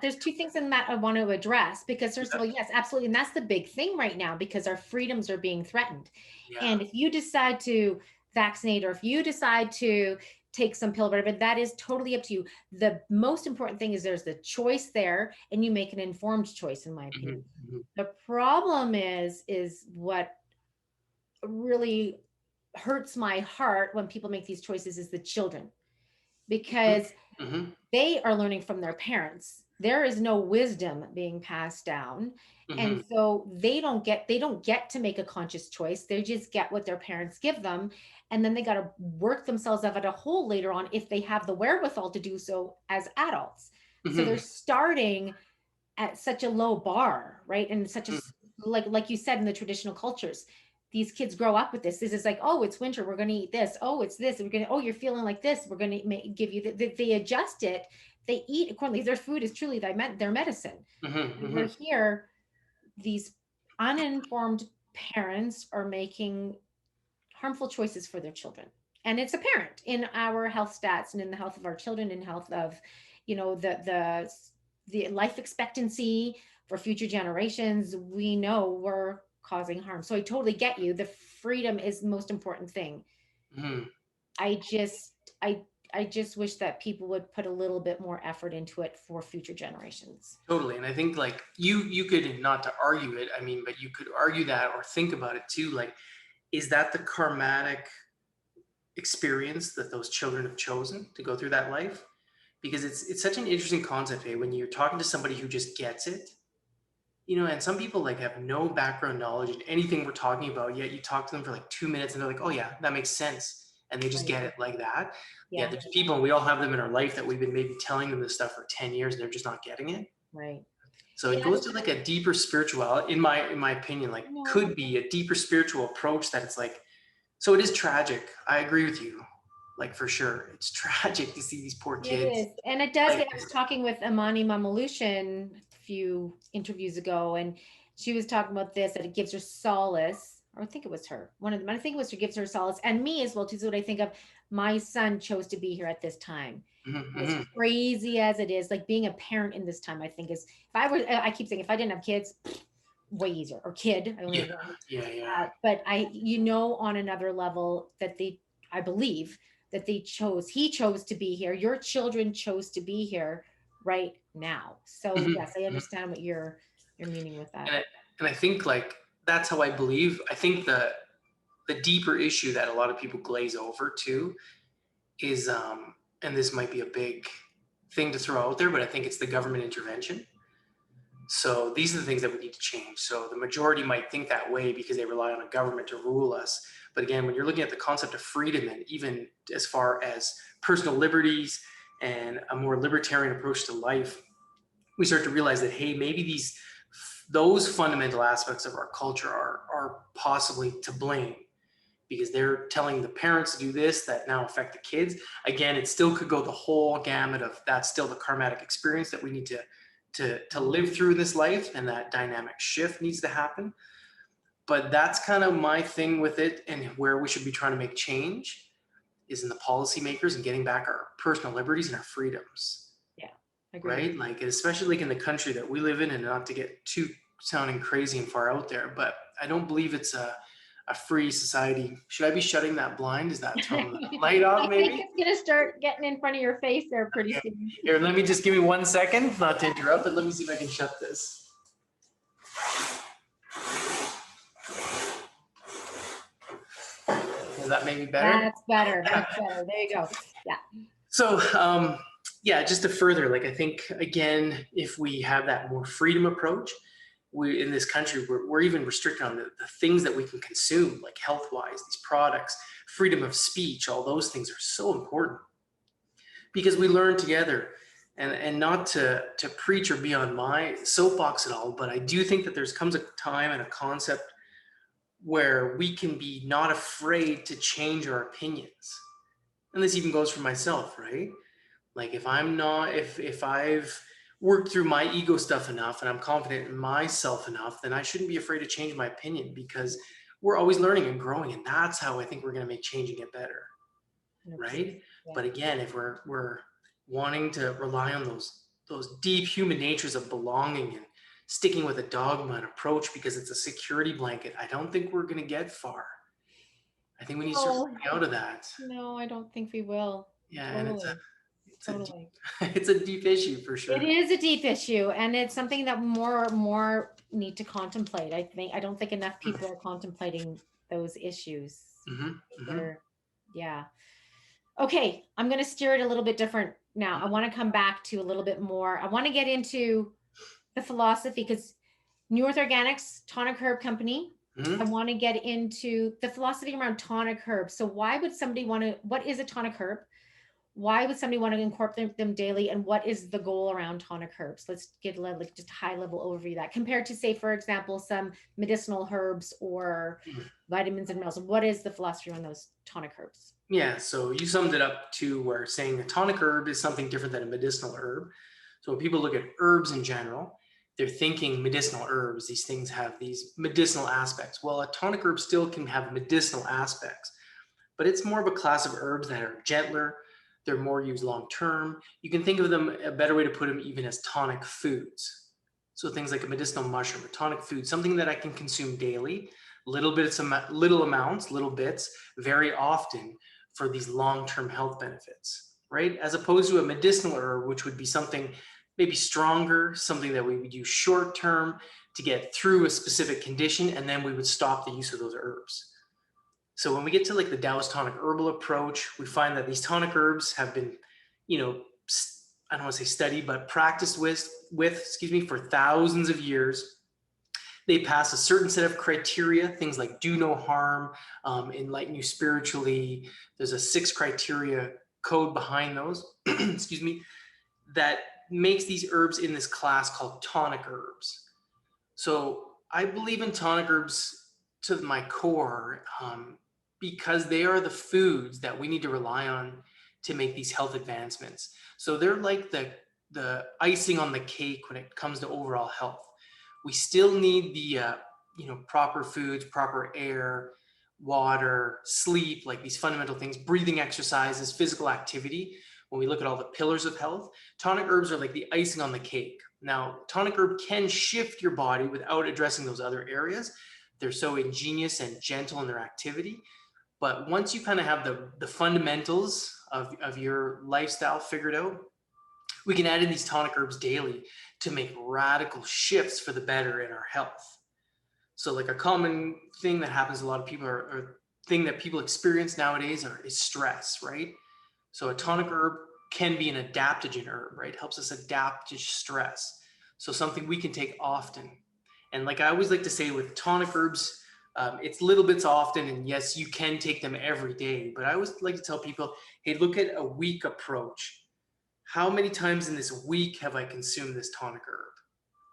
There's two things in that I want to address, because first of all, yes, absolutely. And that's the big thing right now, because our freedoms are being threatened. Yeah. And if you decide to vaccinate, or if you decide to take some pill, whatever. That is totally up to you. The most important thing is there's the choice there, and you make an informed choice, in my Hmm. opinion. Hmm. The problem is what really hurts my heart when people make these choices is the children, because Hmm. they are learning from their parents. There is no wisdom being passed down. And Hmm. so they don't get to make a conscious choice. They just get what their parents give them. And then they got to work themselves out of a hole later on if they have the wherewithal to do so as adults. So they're Hmm. starting at such a low bar, right? And such a, Hmm. like you said, in the traditional cultures, these kids grow up with this. This is like, oh, it's winter, we're going to eat this. Oh, it's this, we're going to, oh, you're feeling like this, we're going to give you they adjust it. They eat accordingly. Their food is truly their medicine. And Hmm. we're here, these uninformed parents are making harmful choices for their children, and it's apparent in our health stats and in the health of our children, and health of, the life expectancy for future generations. We know we're causing harm. So I totally get you. The freedom is the most important thing. Hmm. I just I I just wish that people would put a little bit more effort into it for future generations. Totally. And I think like you could, not to argue it, I mean, but you could argue that or think about it too. Like, is that the karmatic experience that those children have chosen to go through that life? Because it's such an interesting concept, when you're talking to somebody who just gets it, and some people like have no background knowledge in anything we're talking about, yet you talk to them for like 2 minutes and they're like, oh yeah, that makes sense. And they just Right. get it like that. Yeah, Yeah. there's people, and we all have them in our life that we've been maybe telling them this stuff for 10 years and they're just not getting it. Right. So it Yeah. goes to like a deeper spiritual, in my opinion, like No, could be a deeper spiritual approach that it's like, so it is tragic. I agree with you. Like for sure. It's tragic to see these poor it kids is. And it does. like I was talking with Amani Mamalushan a few interviews ago, and she was talking about this, that it gives her solace, or I think it was her, one of them. I think it was her, gives her solace, and me as well, too. So what I think of, my son chose to be here at this time. Mhm, As mhm. crazy as it is, like being a parent in this time, I think is, if I were, I keep saying, if I didn't have kids, way easier, or kid, I only Yeah, have one. yeah, yeah. But on another level, that I believe that he chose to be here. Your children chose to be here right now. So Mhm, yes, I mhm. understand what you're meaning with that. And I think like that's how I believe. I think the deeper issue that a lot of people glaze over too is, and this might be a big thing to throw out there, but I think it's the government intervention. So these are the things that we need to change. So the majority might think that way because they rely on a government to rule us. But again, when you're looking at the concept of freedom, and even as far as personal liberties and a more libertarian approach to life, we start to realize that, hey, maybe those fundamental aspects of our culture are possibly to blame, because they're telling the parents to do this that now affect the kids. Again, it still could go the whole gamut of, that's still the karmatic experience that we need to live through this life, and that dynamic shift needs to happen. But that's kind of my thing with it, and where we should be trying to make change is in the policymakers and getting back our personal liberties and our freedoms, Yeah, agreed. right? Like, especially like in the country that we live in, and not to get too sounding crazy and far out there, but I don't believe it's a free society. Should I be shutting that blind? Is that throwing the light I off think maybe? it's gonna start getting in front of your face there pretty soon. Here, let me just give me 1 second, not to interrupt, but let me see if I can shut this. Is that maybe better? That's better. Much better. There you go. Yeah. So, yeah, just to further, like, I think, again, if we have that more freedom approach, we in this country, we're even restricted on the things that we can consume, like health wise, these products, freedom of speech, all those things are so important because we learn together. And not to preach or be on my soapbox at all, but I do think that there's comes a time and a concept where we can be not afraid to change our opinions. And this even goes for myself, right? Like, if I've worked through my ego stuff enough and I'm confident in myself enough, then I shouldn't be afraid to change my opinion, because we're always learning and growing. And that's how I think we're going to make change and get better. 100%. Right. Yeah. But again, if we're wanting to rely on those deep human natures of belonging and sticking with a dogma and approach because it's a security blanket, I don't think we're going to get far. I think we need to start No, coming out of that. no, I don't think we will. Yeah, and Totally. it's a deep, Totally. it's a deep issue for It sure. is a deep issue, and it's something that more need to contemplate. I don't think enough people are contemplating those issues. Mm-hmm, mm-hmm, They're, yeah. Okay, I'm going to steer it a little bit different now. I want to come back to a little bit more. I want to get into the philosophy because New Earth Organics, Tonic Herb Company. I mm-hmm. want to get into the philosophy around tonic herbs. So why would somebody want to, what is a tonic herb? Why would somebody want to incorporate them daily? And what is the goal around tonic herbs? Let's get like just high level overview of that compared to say, for example, some medicinal herbs or vitamins and minerals. What is the philosophy on those tonic herbs? Yeah, so you summed it up to where saying a tonic herb is something different than a medicinal herb. So when people look at herbs in general, they're thinking medicinal herbs. These things have these medicinal aspects. Well, a tonic herb still can have medicinal aspects, but it's more of a class of herbs that are gentler. They're more used long term. You can think of them, a better way to put them, even as tonic foods. So things like a medicinal mushroom, a tonic food, something that I can consume daily, little bits, little amounts, little bits, very often for these long term health benefits, right? As opposed to a medicinal herb, which would be something maybe stronger, something that we would use short term to get through a specific condition, and then we would stop the use of those herbs. So when we get to like the Taoist tonic herbal approach, we find that these tonic herbs have been, you know, I don't want to say studied, but practiced with for thousands of years. They pass a certain set of criteria, things like do no harm, enlighten you spiritually. There's a 6 criteria code behind those, excuse me, that makes these herbs in this class called tonic herbs. So I believe in tonic herbs to my core, because they are the foods that we need to rely on to make these health advancements. So they're like the icing on the cake when it comes to overall health. We still need the proper foods, proper air, water, sleep, like these fundamental things, breathing exercises, physical activity. When we look at all the pillars of health, tonic herbs are like the icing on the cake. Now, tonic herb can shift your body without addressing those other areas. They're so ingenious and gentle in their activity. But once you kind of have the fundamentals of your lifestyle figured out, we can add in these tonic herbs daily to make radical shifts for the better in our health. So like a common thing that happens to a lot of people or thing that people experience nowadays is stress, right? So a tonic herb can be an adaptogen herb, right? Helps us adapt to stress. So something we can take often. And like I always like to say with tonic herbs, it's little bits often, and yes, you can take them every day. But I always like to tell people, hey, look at a week approach. How many times in this week have I consumed this tonic herb?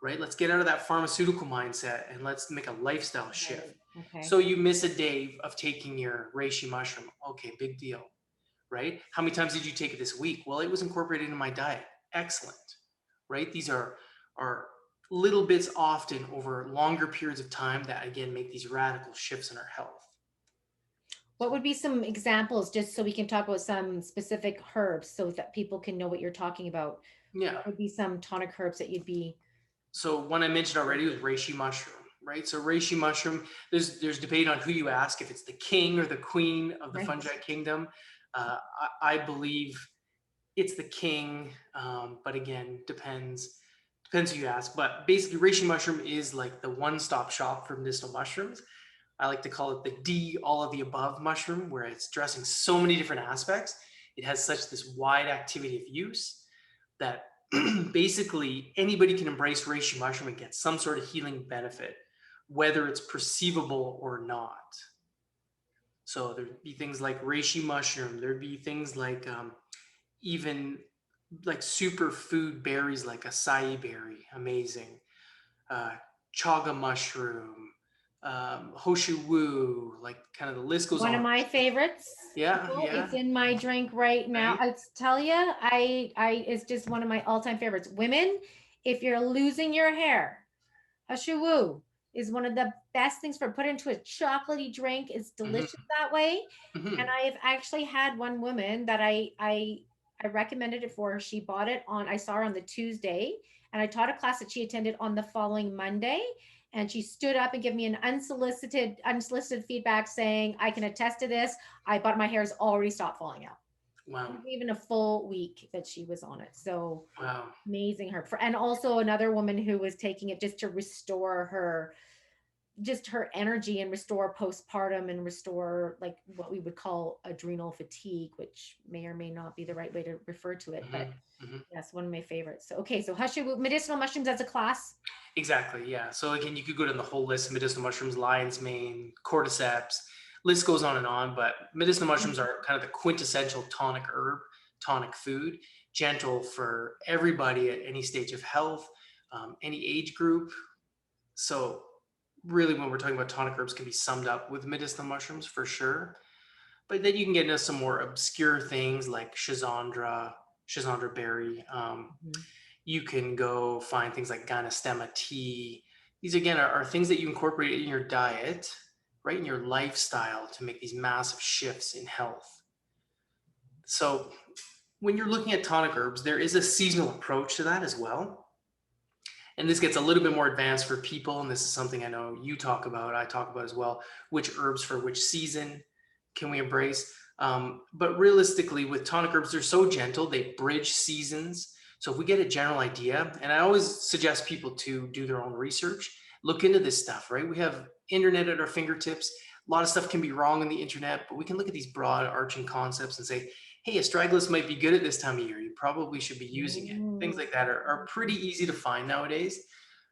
Right? Let's get out of that pharmaceutical mindset and let's make a lifestyle shift. Right. Okay. So you miss a day of taking your reishi mushroom. Okay, big deal, right? How many times did you take it this week? Well, it was incorporated in my diet. Excellent, right? These are little bits often over longer periods of time that again make these radical shifts in our health. What would be some examples, just so we can talk about some specific herbs so that people can know what you're talking about? Yeah. What would be some tonic herbs that you'd be? So one I mentioned already was reishi mushroom, right? So reishi mushroom, there's debate on who you ask, if it's the king or the queen of the Right. fungi kingdom. I believe it's the king, but again, depends who you ask. But basically, reishi mushroom is like the one-stop shop for medicinal mushrooms. I like to call it the D, all of the above mushroom, where it's addressing so many different aspects. It has such this wide activity of use that basically anybody can embrace reishi mushroom and get some sort of healing benefit, whether it's perceivable or not. So there'd be things like reishi mushroom. There'd be things like even like superfood berries like acai berry, amazing. Uh, chaga mushroom, hoshu wu, like kind of the list goes One of on. my favorites. Yeah, Nicole, yeah, it's in my drink right now. right. I tell you, it's just one of my all-time favorites. Women, if you're losing your hair, Hashu is one of the best things for put into a chocolatey drink. It's delicious Mm-hmm, that way. And mm-hmm, I have actually had one woman that I recommended it for her. She bought it on, I saw her on the Tuesday, and I taught a class that she attended on the following Monday. And she stood up and gave me an unsolicited feedback saying, I can attest to this. My hair's already stopped falling out. Wow. even a full week that she was on it. So Wow. amazing her. And also another woman who was taking it just to restore her, just her energy and restore postpartum and restore like what we would call adrenal fatigue, which may or may not be the right way to refer to it, but Hmm. Hmm. yes, one of my favorites. So okay, so medicinal mushrooms as a class. Exactly. Yeah. So again, you could go down the whole list of medicinal mushrooms: lion's mane, cordyceps. List goes on and on. But medicinal mushrooms are kind of the quintessential tonic herb, tonic food, gentle for everybody at any stage of health, any age group. So really, when we're talking about tonic herbs, can be summed up with medicinal mushrooms for sure. But then you can get into some more obscure things like Schizandra berry. Mhm. You can go find things like Gynostema tea. These again are things that you incorporate in your diet, right, in your lifestyle to make these massive shifts in health. So when you're looking at tonic herbs, there is a seasonal approach to that as well. And this gets a little bit more advanced for people, and this is something I know you talk about, I talk about as well, which herbs for which season can we embrace. But realistically, with tonic herbs, they're so gentle, they bridge seasons. So if we get a general idea, and I always suggest people to do their own research, look into this stuff, right? We have internet at our fingertips. A lot of stuff can be wrong on the internet, but we can look at these broad arching concepts and say, hey, astragalus might be good at this time of year. You probably should be using it. Things Mm. like that are pretty easy to find nowadays.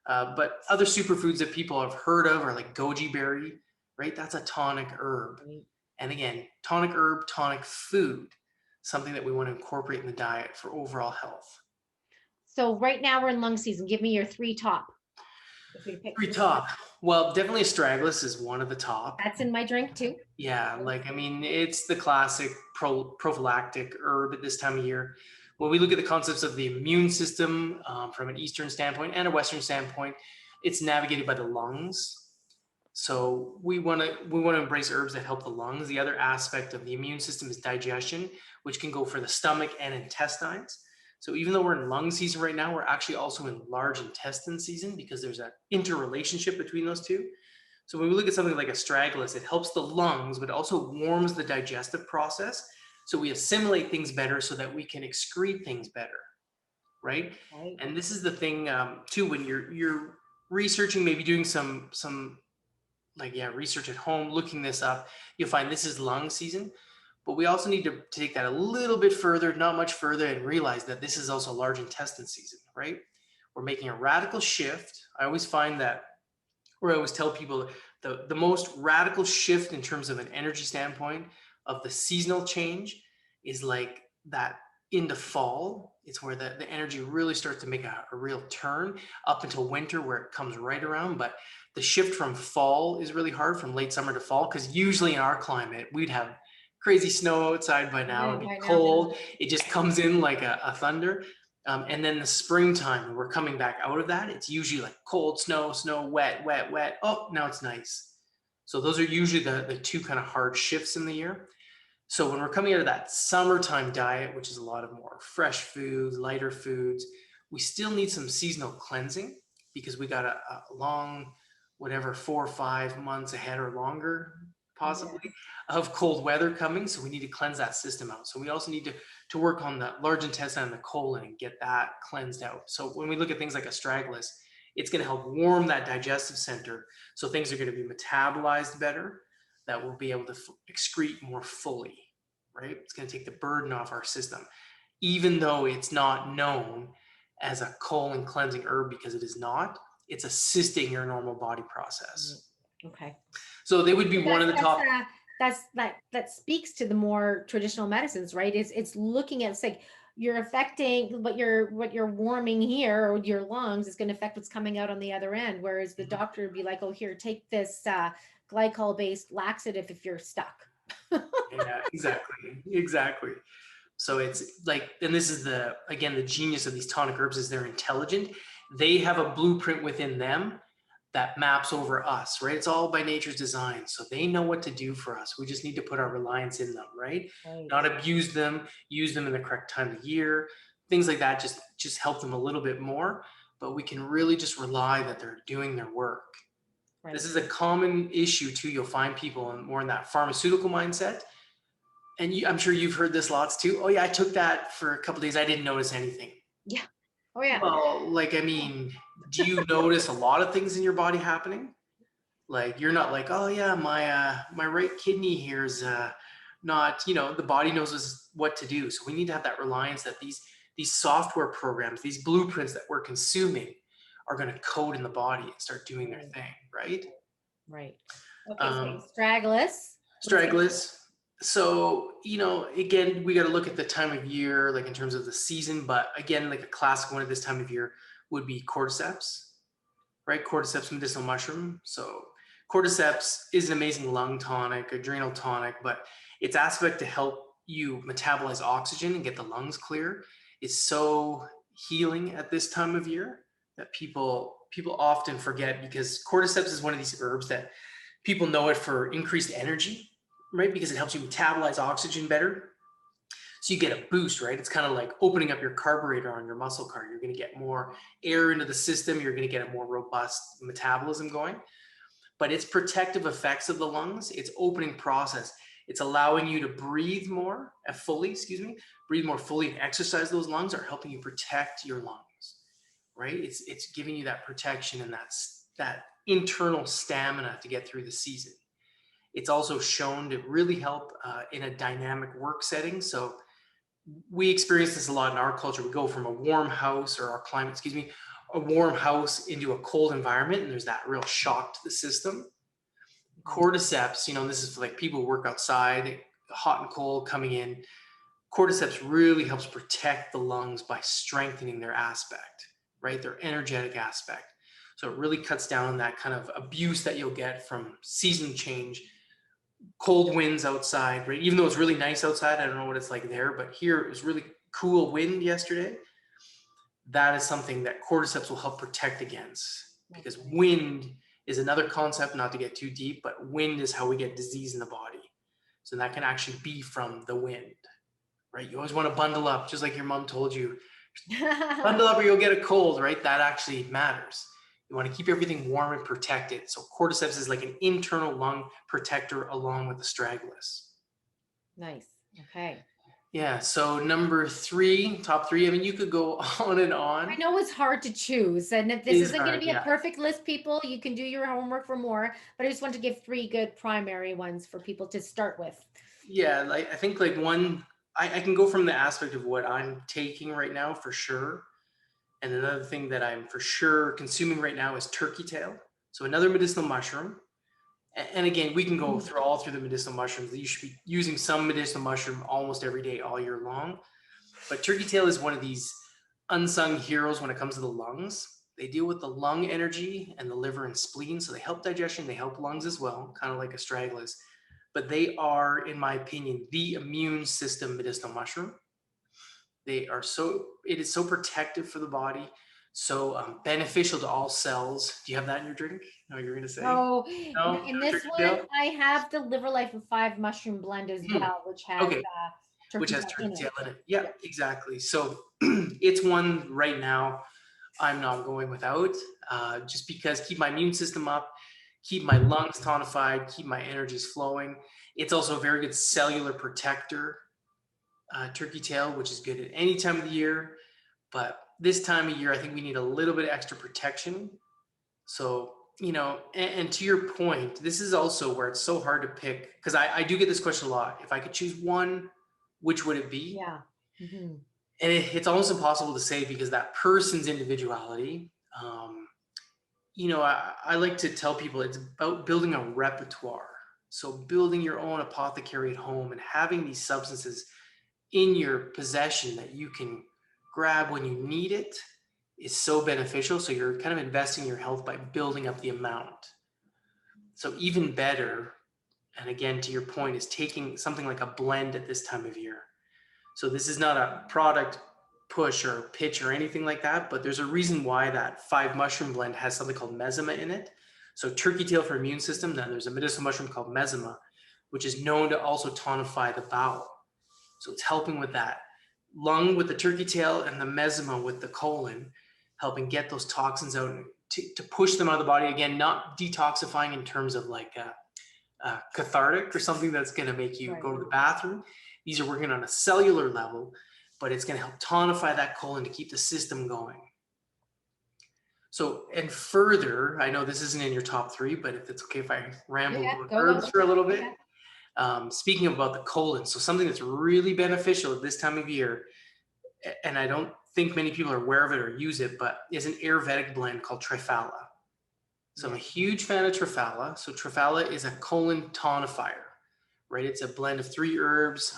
But other superfoods that people have heard of are like goji berry, right? That's a tonic herb. Right. And again, tonic herb, tonic food, something that we want to incorporate in the diet for overall health. So right now we're in lung season. Give me your three top. If we pick Three three, top. Well, definitely astragalus is one of the top. that's in my drink too. Yeah, like I mean, it's the classic prophylactic herb at this time of year. When we look at the concepts of the immune system from an Eastern standpoint and a Western standpoint, it's navigated by the lungs. So we want to embrace herbs that help the lungs. The other aspect of the immune system is digestion, which can go for the stomach and intestines. So even though we're in lung season right now, we're actually also in large intestine season because there's an interrelationship between those two. So when we look at something like astragalus, it helps the lungs, but also warms the digestive process. So we assimilate things better so that we can excrete things better, right? Right. And this is the thing too, when you're researching, maybe doing some like research at home, looking this up, you'll find this is lung season. But we also need to take that a little bit further, not much further, and realize that this is also large intestine season, right? We're making a radical shift. I always find that, or I always tell people, the most radical shift in terms of an energy standpoint of the seasonal change is like that into fall. It's where the energy really starts to make a real turn up until winter where it comes right around. But the shift from fall is really hard, from late summer to fall, because usually in our climate, we'd have crazy snow outside by now. It'd be Right now. cold. It just comes in like a thunder. And then the springtime, when we're coming back out of that, it's usually like cold, snow, wet, wet, wet. Oh, now it's nice. So those are usually the two kind of hard shifts in the year. So when we're coming out of that summertime diet, which is a lot of more fresh foods, lighter foods, we still need some seasonal cleansing because we got a long, whatever, 4 or 5 months ahead or longer, possibly, Yes. of cold weather coming. So we need to cleanse that system out. So we also need to work on the large intestine and the colon and get that cleansed out. So when we look at things like astragalus, it's going to help warm that digestive center. So things are going to be metabolized better, that we'll be able to excrete more fully, right? It's going to take the burden off our system, even though it's not known as a colon cleansing herb, because it is not. It's assisting your normal body Mm. process. Okay. So they would be one of the That's top. that speaks to the more traditional medicines, right? It's looking at, it's like you're affecting what you're warming here, or your lungs is going to affect what's coming out on the other end. Whereas the Mhm. doctor would be like, oh, here, take this glycol based laxative if you're stuck. Yeah, exactly. So it's like, and this is again, the genius of these tonic herbs is they're intelligent. They have a blueprint within them that maps over us, right? It's all by nature's design. So they know what to do for us. We just need to put our reliance in them, right? Right. Not abuse them, use them in the correct time of year, things like that, just help them a little bit more. But we can really just rely that they're doing their work. This Right. is a common issue too. You'll find people more in that pharmaceutical mindset. And I'm sure you've heard this lots too. Oh yeah, I took that for a couple of days. I didn't notice anything. Yeah. Oh yeah. Well, like, I mean, do you notice a lot of things in your body happening? Like, you're not like, oh yeah, my right kidney here is not, the body knows what to do. So we need to have that reliance that these software programs, these blueprints that we're consuming are going to code in the body and start doing their thing, right? Right. Okay, so Um, astragalus. Stragglers. So, again, we got to look at the time of year, like in terms of the season. But again, like a classic one at this time of year would be cordyceps, right? Cordyceps medicinal mushroom. So, cordyceps is an amazing lung tonic, adrenal tonic, but its aspect to help you metabolize oxygen and get the lungs clear is so healing at this time of year that people often forget, because cordyceps is one of these herbs that people know it for increased energy, right? Because it helps you metabolize oxygen better. So you get a boost, right? It's kind of like opening up your carburetor on your muscle car. You're going to get more air into the system. You're going to get a more robust metabolism going. But its protective effects of the lungs, its opening process, it's allowing you to breathe more breathe more fully and exercise those lungs are helping you protect your lungs, right? It's giving you that protection and that internal stamina to get through the season. It's also shown to really help in a dynamic work setting. So we experience this a lot in our culture. We go from a warm house, or our climate, a warm house into a cold environment, and there's that real shock to the system. Cordyceps, this is for like people who work outside, hot and cold coming in. Cordyceps really helps protect the lungs by strengthening their aspect, right? Their energetic aspect. So it really cuts down on that kind of abuse that you'll get from season change, cold winds outside, right? Even though it's really nice outside, I don't know what it's like there, but here it was really cool wind yesterday. That is something that cordyceps will help protect against, because wind is another concept, not to get too deep, but wind is how we get disease in the body. So that can actually be from the wind, right? You always want to bundle up, just like your mom told you, bundle up or you'll get a cold, right? That actually matters. You want to keep everything warm and protected. So cordyceps is like an internal lung protector along with astragalus. Nice. Okay. Yeah. So number 3, top 3. I mean, you could go on and on. I know it's hard to choose, and if this isn't going to be a perfect list, people, you can do your homework for more. But I just want to give 3 good primary ones for people to start with. Yeah, like I think like one, I can go from the aspect of what I'm taking right now for sure. And another thing that I'm for sure consuming right now is turkey tail. So another medicinal mushroom. And again, we can go through the medicinal mushrooms. You should be using some medicinal mushroom almost every day, all year long. But turkey tail is one of these unsung heroes when it comes to the lungs. They deal with the lung energy and the liver and spleen. So they help digestion, they help lungs as well, kind of like astragalus. But they are, in my opinion, the immune system medicinal mushroom. It is so protective for the body, so beneficial to all cells. Do you have that in your drink? No, you're gonna say. Oh, No, in this one, I have the Liver Life of 5 mushroom blend as well, which has which has turkey turkey tail tail in it. Yeah, exactly. So it's one right now I'm not going without, just because keep my immune system up, keep my lungs tonified, keep my energies flowing. It's also a very good cellular protector. Turkey tail, which is good at any time of the year, but this time of year, I think we need a little bit of extra protection. So, and to your point, this is also where it's so hard to pick, because I do get this question a lot. If I could choose one, which would it be? Yeah. Mm-hmm. And it's almost impossible to say, because that person's individuality. I like to tell people it's about building a repertoire. So building your own apothecary at home and having these substances in your possession that you can grab when you need it is so beneficial. So you're kind of investing in your health by building up the amount. So even better, and again, to your point, is taking something like a blend at this time of year. So this is not a product push or pitch or anything like that, but there's a reason why that 5 mushroom blend has something called mesema in it. So turkey tail for immune system, then there's a medicinal mushroom called mesema, which is known to also tonify the bowel. So it's helping with that lung with the turkey tail and the mesema with the colon, helping get those toxins out and to push them out of the body. Again, not detoxifying in terms of like cathartic or something that's going to make you Right. go to the bathroom. These are working on a cellular level, but it's going to help tonify that colon to keep the system going. So, and further, I know this isn't in your top three, but if it's okay if I ramble about herbs for a little bit. Speaking about the colon, so something that's really beneficial at this time of year, and I don't think many people are aware of it or use it, but is an Ayurvedic blend called Triphala. So I'm a huge fan of Triphala. So Triphala is a colon tonifier, right? It's a blend of 3 herbs.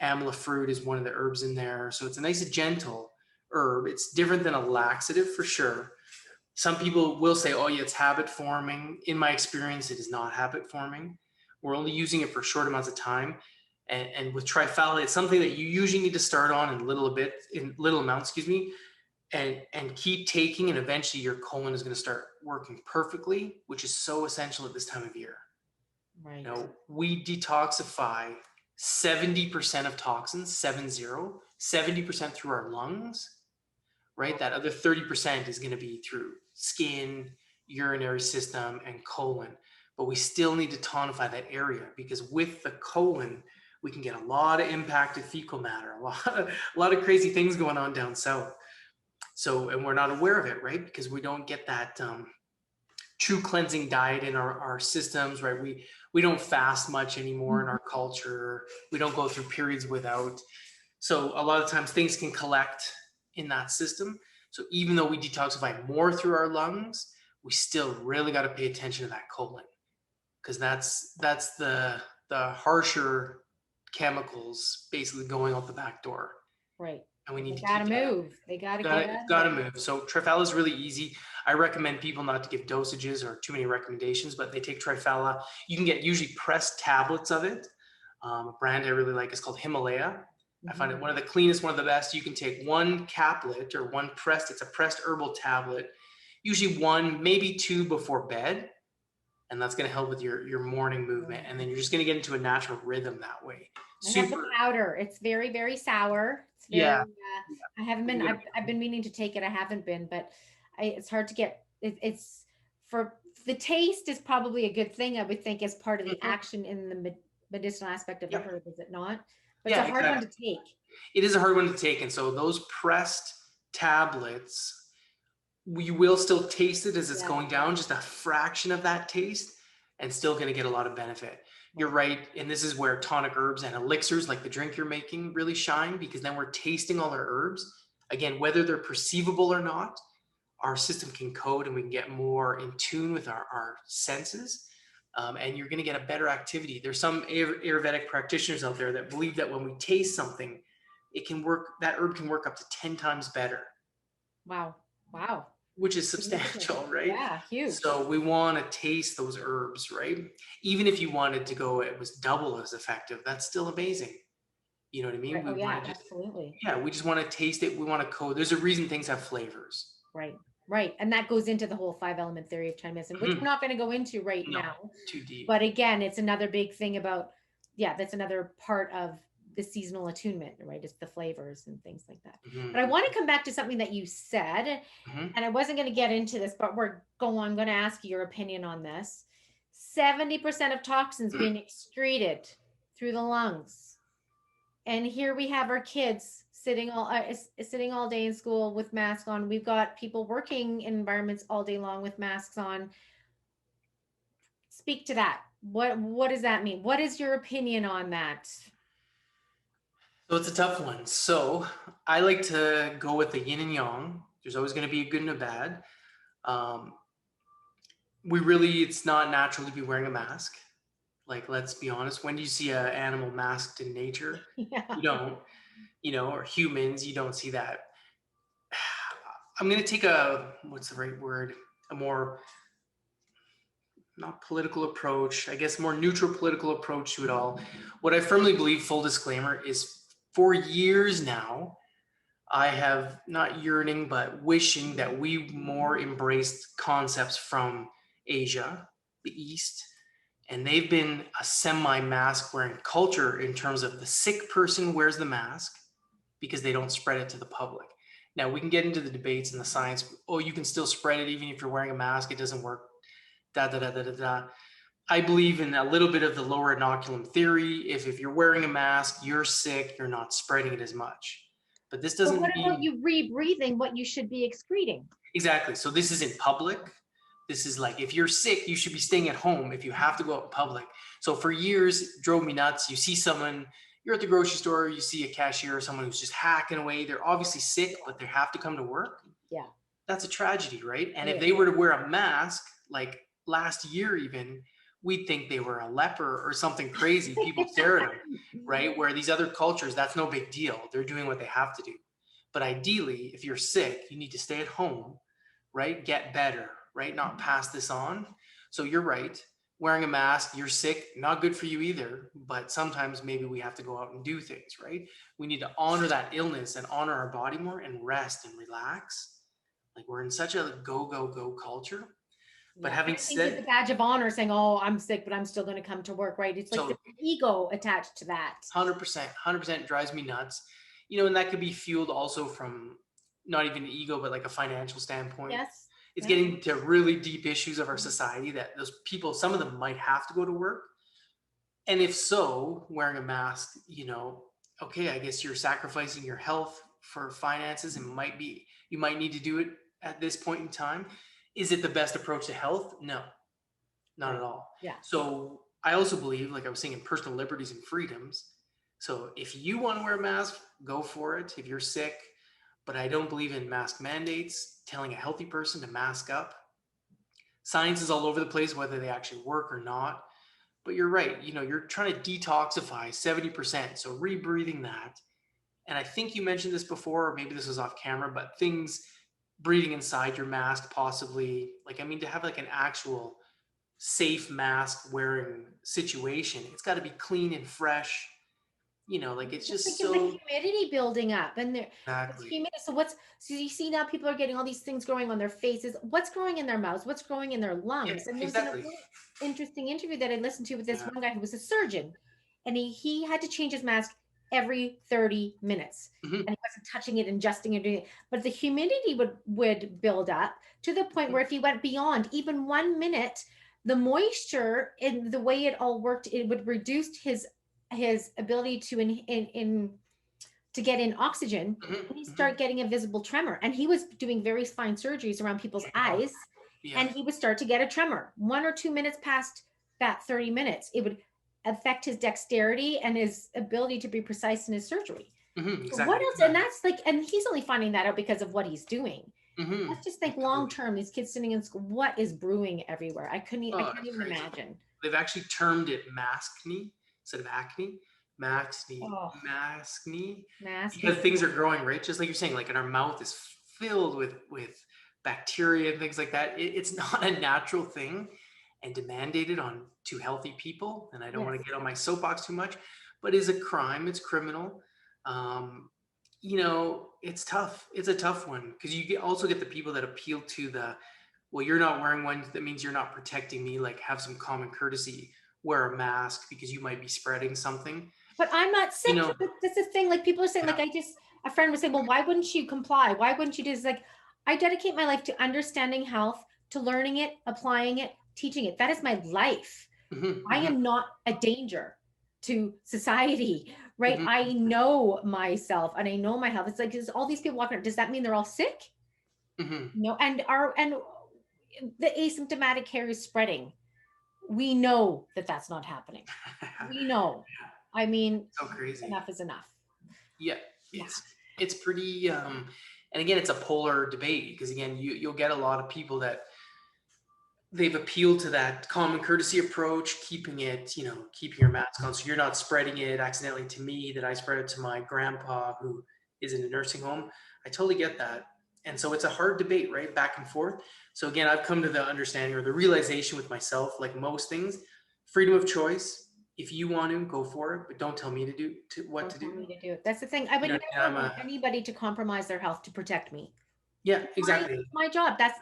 Amla fruit is one of the herbs in there. So it's a nice, gentle herb. It's different than a laxative for sure. Some people will say, oh yeah, it's habit forming. In my experience, it is not habit forming. We're only using it for short amounts of time. And with Triphala, it's something that you usually need to start on in little amounts, and keep taking, and eventually your colon is going to start working perfectly, which is so essential at this time of year. Right. We detoxify 70% of toxins, 70% through our lungs, right? That other 30% is going to be through skin, urinary system, and colon. But we still need to tonify that area, because with the colon, we can get a lot of impacted fecal matter, a lot of crazy things going on down south. So, and we're not aware of it, right? Because we don't get that true cleansing diet in our systems, right? We don't fast much anymore in our culture. We don't go through periods without. So a lot of times things can collect in that system. So even though we detoxify more through our lungs, we still really got to pay attention to that colon, because that's the harsher chemicals basically going out the back door. Right. And we need to gotta move. They gotta get out. Gotta move. So Triphala is really easy. I recommend people not to give dosages or too many recommendations, but they take Triphala. You can get usually pressed tablets of it. A brand I really like is called Himalaya. I find it one of the cleanest, one of the best. You can take one caplet or one pressed, it's a pressed herbal tablet, usually 1, maybe 2 before bed. And that's going to help with your morning movement. And then you're just going to get into a natural rhythm that way. I have the powder. It's very, very sour. It's very, I haven't been, I've been meaning to take it. I haven't been, but it's hard to get, it's for the taste is probably a good thing. I would think as part of the action in the medicinal aspect of the herb, is it not? But it's a hard one to take. It is a hard one to take. And so those pressed tablets, you will still taste it as it's going down, just a fraction of that taste, and still going to get a lot of benefit. You're right. And this is where tonic herbs and elixirs, like the drink you're making, really shine, because then we're tasting all our herbs. Again, whether they're perceivable or not, our system can code and we can get more in tune with our senses. And you're going to get a better activity. There's some Ayurvedic practitioners out there that believe that when we taste something, it can work, that herb can work up to 10 times better. Wow. Which is substantial, right? Yeah, huge. So we want to taste those herbs, right? Even if you wanted to go, it was double as effective, that's still amazing. You know what I mean? Right. Absolutely. Yeah, we just want to taste it. We want to code. There's a reason things have flavors. Right. And that goes into the whole 5-element theory of Chinese medicine, which we're not going to go into now. Too deep. But again, it's another big thing about, that's another part of the seasonal attunement, right? It's the flavors and things like that. But I want to come back to something that you said, and I wasn't going to get into this, but I'm going to ask you your opinion on this. 70% of toxins being excreted through the lungs. And here we have our kids sitting all day in school with masks on. We've got people working in environments all day long with masks on. Speak to that. What does that mean? What is your opinion on that? So it's a tough one. So I like to go with the yin and yang. There's always going to be a good and a bad. It's not natural to be wearing a mask. Like, let's be honest. When do you see an animal masked in nature? Yeah. You don't, or humans, you don't see that. I'm going to take what's the right word? A more, not political approach, I guess more neutral political approach to it all. What I firmly believe, full disclaimer, is for years now, I have not yearning, but wishing that we more embraced concepts from Asia, the East, and they've been a semi-mask wearing culture in terms of the sick person wears the mask because they don't spread it to the public. Now we can get into the debates and the science. Oh, you can still spread it even if you're wearing a mask. It doesn't work. I believe in a little bit of the lower inoculum theory. If you're wearing a mask, you're sick, you're not spreading it as much. But this But what doesn't about mean you rebreathing what you should be excreting? exactly. So this is in public. This is like if you're sick, you should be staying at home if you have to go out in public. So for years, it drove me nuts. You see someone, you're at the grocery store, you see a cashier or someone who's just hacking away. They're obviously sick, but they have to come to work. Yeah. That's a tragedy, right? And if Yeah. they were to wear a mask, like last year even, we'd think they were a leper or something crazy. People stare at them, right? Where these other cultures, that's no big deal. They're doing what they have to do. But ideally, if you're sick, you need to stay at home, right? Get better, right? Not pass this on. So you're right. Wearing a mask, you're sick, not good for you either. But sometimes maybe we have to go out and do things, right? We need to honor that illness and honor our body more and rest and relax. Like we're in such a go, go, go culture. But Yeah. having I think it's a said, badge of honor saying, oh, I'm sick, but I'm still going to come to work, right? It's like so the ego attached to that. 100% drives me nuts. And that could be fueled also from not even the ego, but like a financial standpoint. Yes. It's Yeah. getting to really deep issues of our society that those people, some of them might have to go to work. And if so, wearing a mask, okay, I guess you're sacrificing your health for finances and you might need to do it at this point in time. Is it the best approach to health? No, not at all. Yeah. So I also believe, like I was saying, in personal liberties and freedoms. So if you want to wear a mask, go for it. If you're sick, but I don't believe in mask mandates, telling a healthy person to mask up. Science is all over the place, whether they actually work or not. But you're right. You're trying to detoxify 70%. So rebreathing that. And I think you mentioned this before, or maybe this was off camera, but things breathing inside your mask, possibly to have like an actual safe mask wearing situation, it's got to be clean and fresh. It's Just just because the so humidity building up and it's exactly. humid. So you see now people are getting all these things growing on their faces. What's growing in their mouths? What's growing in their Yeah, lungs? And there was a exactly. really interesting interview that I listened to with this Yeah. one guy who was a surgeon, and he had to change his mask every 30 minutes. Mm-hmm. And he wasn't touching it, adjusting it, doing it. But the humidity would build up to the point where if he went beyond even 1 minute, the moisture in the way it all worked, it would reduce his ability to get in oxygen, and he start getting a visible tremor. And he was doing very fine surgeries around people's eyes, Yeah. and he would start to get a tremor 1 or 2 minutes past that 30 minutes. It would affect his dexterity and his ability to be precise in his surgery. Exactly. What else? And that's like, and he's only finding that out because of what he's doing. Let's just think long term. These kids sitting in school, what is brewing everywhere? I can't even imagine. They've actually termed it maskne instead of acne. Maskne, maskne, because things are growing right, just like you're saying. Like, in our mouth is filled with bacteria and things like that. It's not a natural thing, and to mandate it on to healthy people. And I don't want to get on my soapbox too much, but is a crime. It's criminal. It's tough. It's a tough one because you also get the people that appeal to well, you're not wearing one. That means you're not protecting me. Like, have some common courtesy. Wear a mask because you might be spreading something. But I'm not sick. That's the thing. Like, people are saying, a friend was saying, well, why wouldn't you comply? Why wouldn't you do this? Like, I dedicate my life to understanding health, to learning it, applying it, teaching it. That is my life. I am not a danger to society, right? I know myself and I know my health. It's like, there's all these people walking around. Does that mean they're all sick? No. And the asymptomatic hair is spreading. We know that that's not happening. We know. I mean, so crazy. Enough is enough. Yeah, it's pretty. And again, it's a polar debate because again, you'll get a lot of people that they've appealed to that common courtesy approach, keeping your mask on so you're not spreading it accidentally to me, that I spread it to my grandpa who is in a nursing home. I totally get that. And so it's a hard debate, right? Back and forth. So again, I've come to the understanding or the realization with myself, like most things, freedom of choice. If you want to, go for it, but don't tell me what to do. That's the thing. I would never want anybody to compromise their health to protect me. Yeah, exactly. It's my job. That's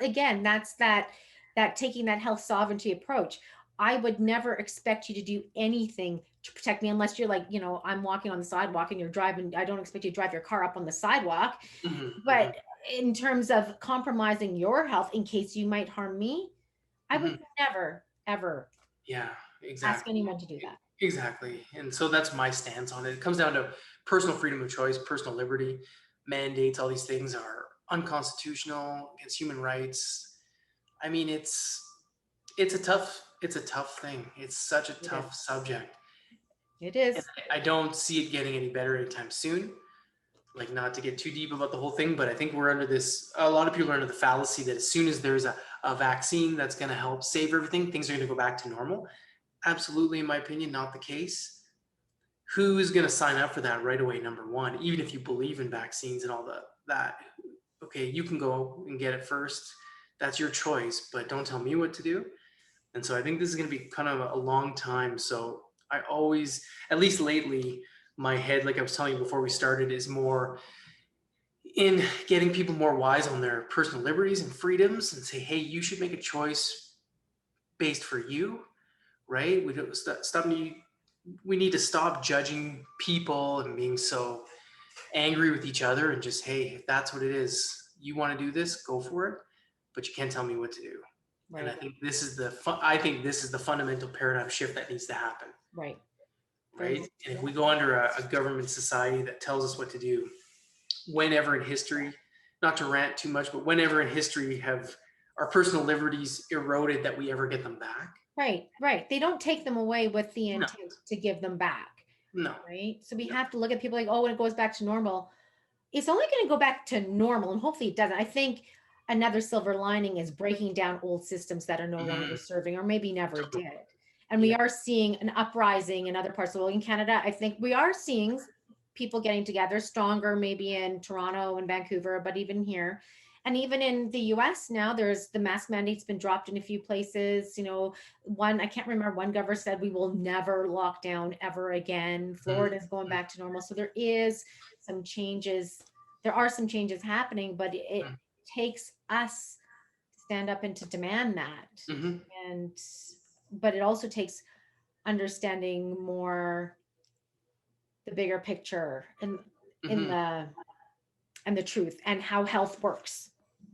that taking that health sovereignty approach. I would never expect you to do anything to protect me unless you're like, I'm walking on the sidewalk and you're driving. I don't expect you to drive your car up on the sidewalk. But in terms of compromising your health in case you might harm me, I would never, ever. Yeah. exactly. Ask anyone to do that. Exactly. And so that's my stance on it. It comes down to personal freedom of choice, personal liberty. Mandates, all these things are unconstitutional, against human rights. I mean, it's a tough thing. It's such a It is. tough subject. It And is. I don't see it getting any better anytime soon. Like, not to get too deep about the whole thing, but I think we're under this, a lot of people are under the fallacy that as soon as there's a vaccine that's going to help save everything, things are going to go back to normal. Absolutely, in my opinion, not the case. Who is going to sign up for that right away? Number one, even if you believe in vaccines and all that, okay, you can go and get it first. That's your choice, but don't tell me what to do. And so I think this is going to be kind of a long time. So I always, at least lately, my head, like I was telling you before we started, is more in getting people more wise on their personal liberties and freedoms and say, hey, you should make a choice based for you, right? We don't stop we need to stop judging people and being so angry with each other and just, hey, if that's what it is, you want to do this, go for it, but you can't tell me what to do. And I Right. think this is I think this is the fundamental paradigm shift that needs to happen, Right. Very right? much. And if Yeah. we go under a government society that tells us what to do, whenever in history, not to rant too much, but whenever in history have our personal liberties eroded that we ever get them back? Right. Right. They don't take them away with the No, intent to give them back. no, Right. So we no. have to look at people like, oh, when it goes back to normal, it's only going to go back to normal, and hopefully it doesn't. I think another silver lining is breaking down old systems that are no longer Mhm. serving or maybe never did. And we Yeah. are seeing an uprising in other parts of the world. In Canada, I think we are seeing people getting together stronger, maybe in Toronto and Vancouver, but even here. And even in the US now, there's the mask mandate's been dropped in a few places. One, I can't remember, one governor said we will never lock down ever again. Mhm. Florida's going back to normal. So there is some changes. There are some changes happening, but it takes us to stand up and to demand that. Mhm. And but it also takes understanding more the bigger picture in Mhm. the truth and how health works.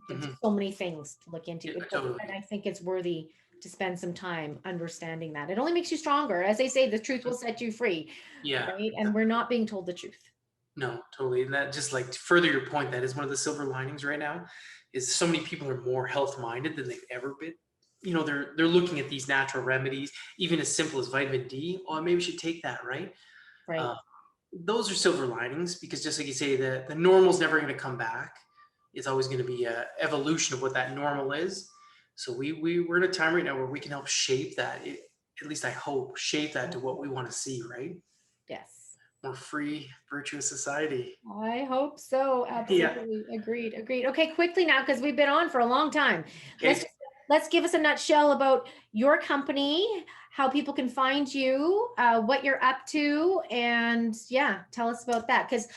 There's Mhm. so many things to look into Yeah, it, but and totally. I think it's worthy to spend some time understanding that. It only makes you stronger. As they say, the truth will set you free, Yeah. right? And we're not being told the truth. No, totally. And that, just like to further your point, that is one of the silver linings right now, is so many people are more health minded than they've ever been. They're looking at these natural remedies, even as simple as vitamin D. Oh, maybe we should take that, right? Right. Uh, those are silver linings, because just like you say, the normal's never going to come back. It's always going to be a evolution of what that normal is. So we're in a time right now where we can help shape that. At least I hope shape that to what we want to see, right? Yes. More free, virtuous society. I hope so. Yeah. Absolutely. Agreed. Agreed. Okay, quickly now, because we've been on for a long time. Let's Okay. let's give us a nutshell about your company, how people can find you, what you're up to, and yeah, tell us about that. Because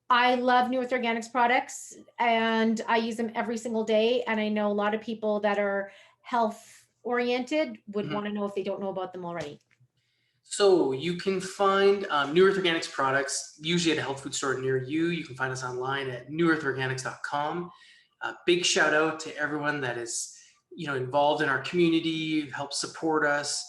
I love New Earth Organics products and I use them every single day. And I know a lot of people that are health oriented would Mhm. want to know if they don't know about them already. So you can find New Earth Organics products usually at a health food store near you. You can find us online at newearthorganics.com. Big shout out to everyone that is involved in our community, help support us.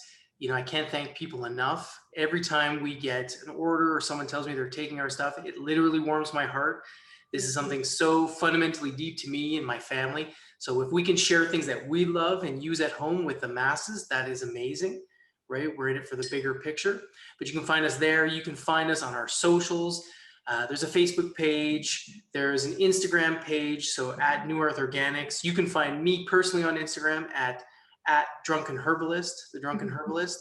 I can't thank people enough. Every time we get an order or someone tells me they're taking our stuff, it literally warms my heart. This is something so fundamentally deep to me and my family. So if we can share things that we love and use at home with the masses, that is amazing, right? We're in it for the bigger picture. But you can find us there. You can find us on our socials. There's a Facebook page. There's an Instagram page. So at New Earth Organics. You can find me personally on Instagram at Drunken Herbalist, the Drunken Herbalist.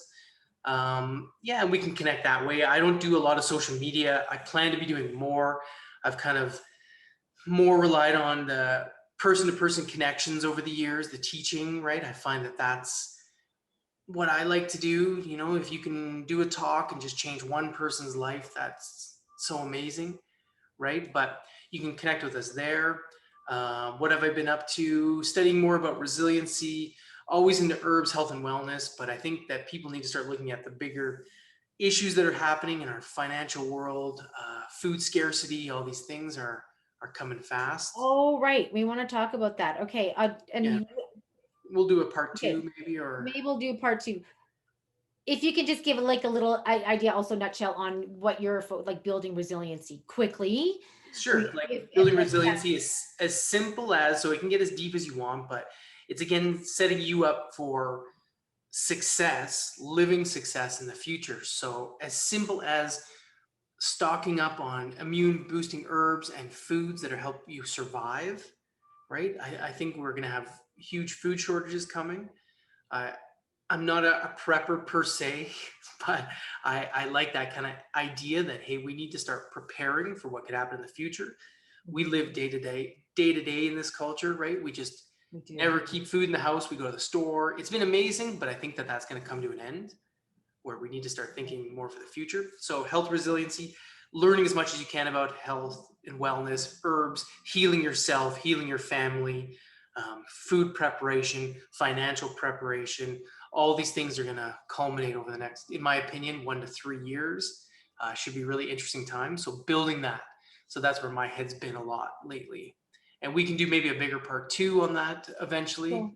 Yeah, and we can connect that way. I don't do a lot of social media. I plan to be doing more. I've kind of more relied on the person-to-person connections over the years, the teaching, right? I find that that's what I like to do. If you can do a talk and just change one person's life, that's so amazing, right? But you can connect with us there. What have I been up to? Studying more about resiliency, always into herbs, health, and wellness. But I think that people need to start looking at the bigger issues that are happening in our financial world. Food scarcity, all these things are coming fast. Oh, right. We want to talk about that. Okay. Yeah, we'll do a part Okay, two maybe, or maybe we'll do part two. if you could just give like a little idea, also nutshell on what you're like building resiliency quickly. Sure. Like building resiliency is as simple as, so it can get as deep as you want, but it's again setting you up for success, living success in the future. So as simple as stocking up on immune boosting herbs and foods that are help you survive, right? I think we're going to have huge food shortages coming. I, I'm not a prepper per se, but I like that kind of idea that, hey, we need to start preparing for what could happen in the future. We live day to day in this culture, right? We just never keep food in the house. We go to the store. It's been amazing, but I think that that's going to come to an end where we need to start thinking more for the future. So health resiliency, learning as much as you can about health and wellness, herbs, healing yourself, healing your family, food preparation, financial preparation. All these things are going to culminate over the next, in my opinion, 1 to 3 years. Should be really interesting time. So building that. So that's where my head's been a lot lately. And we can do maybe a bigger part 2 on that eventually.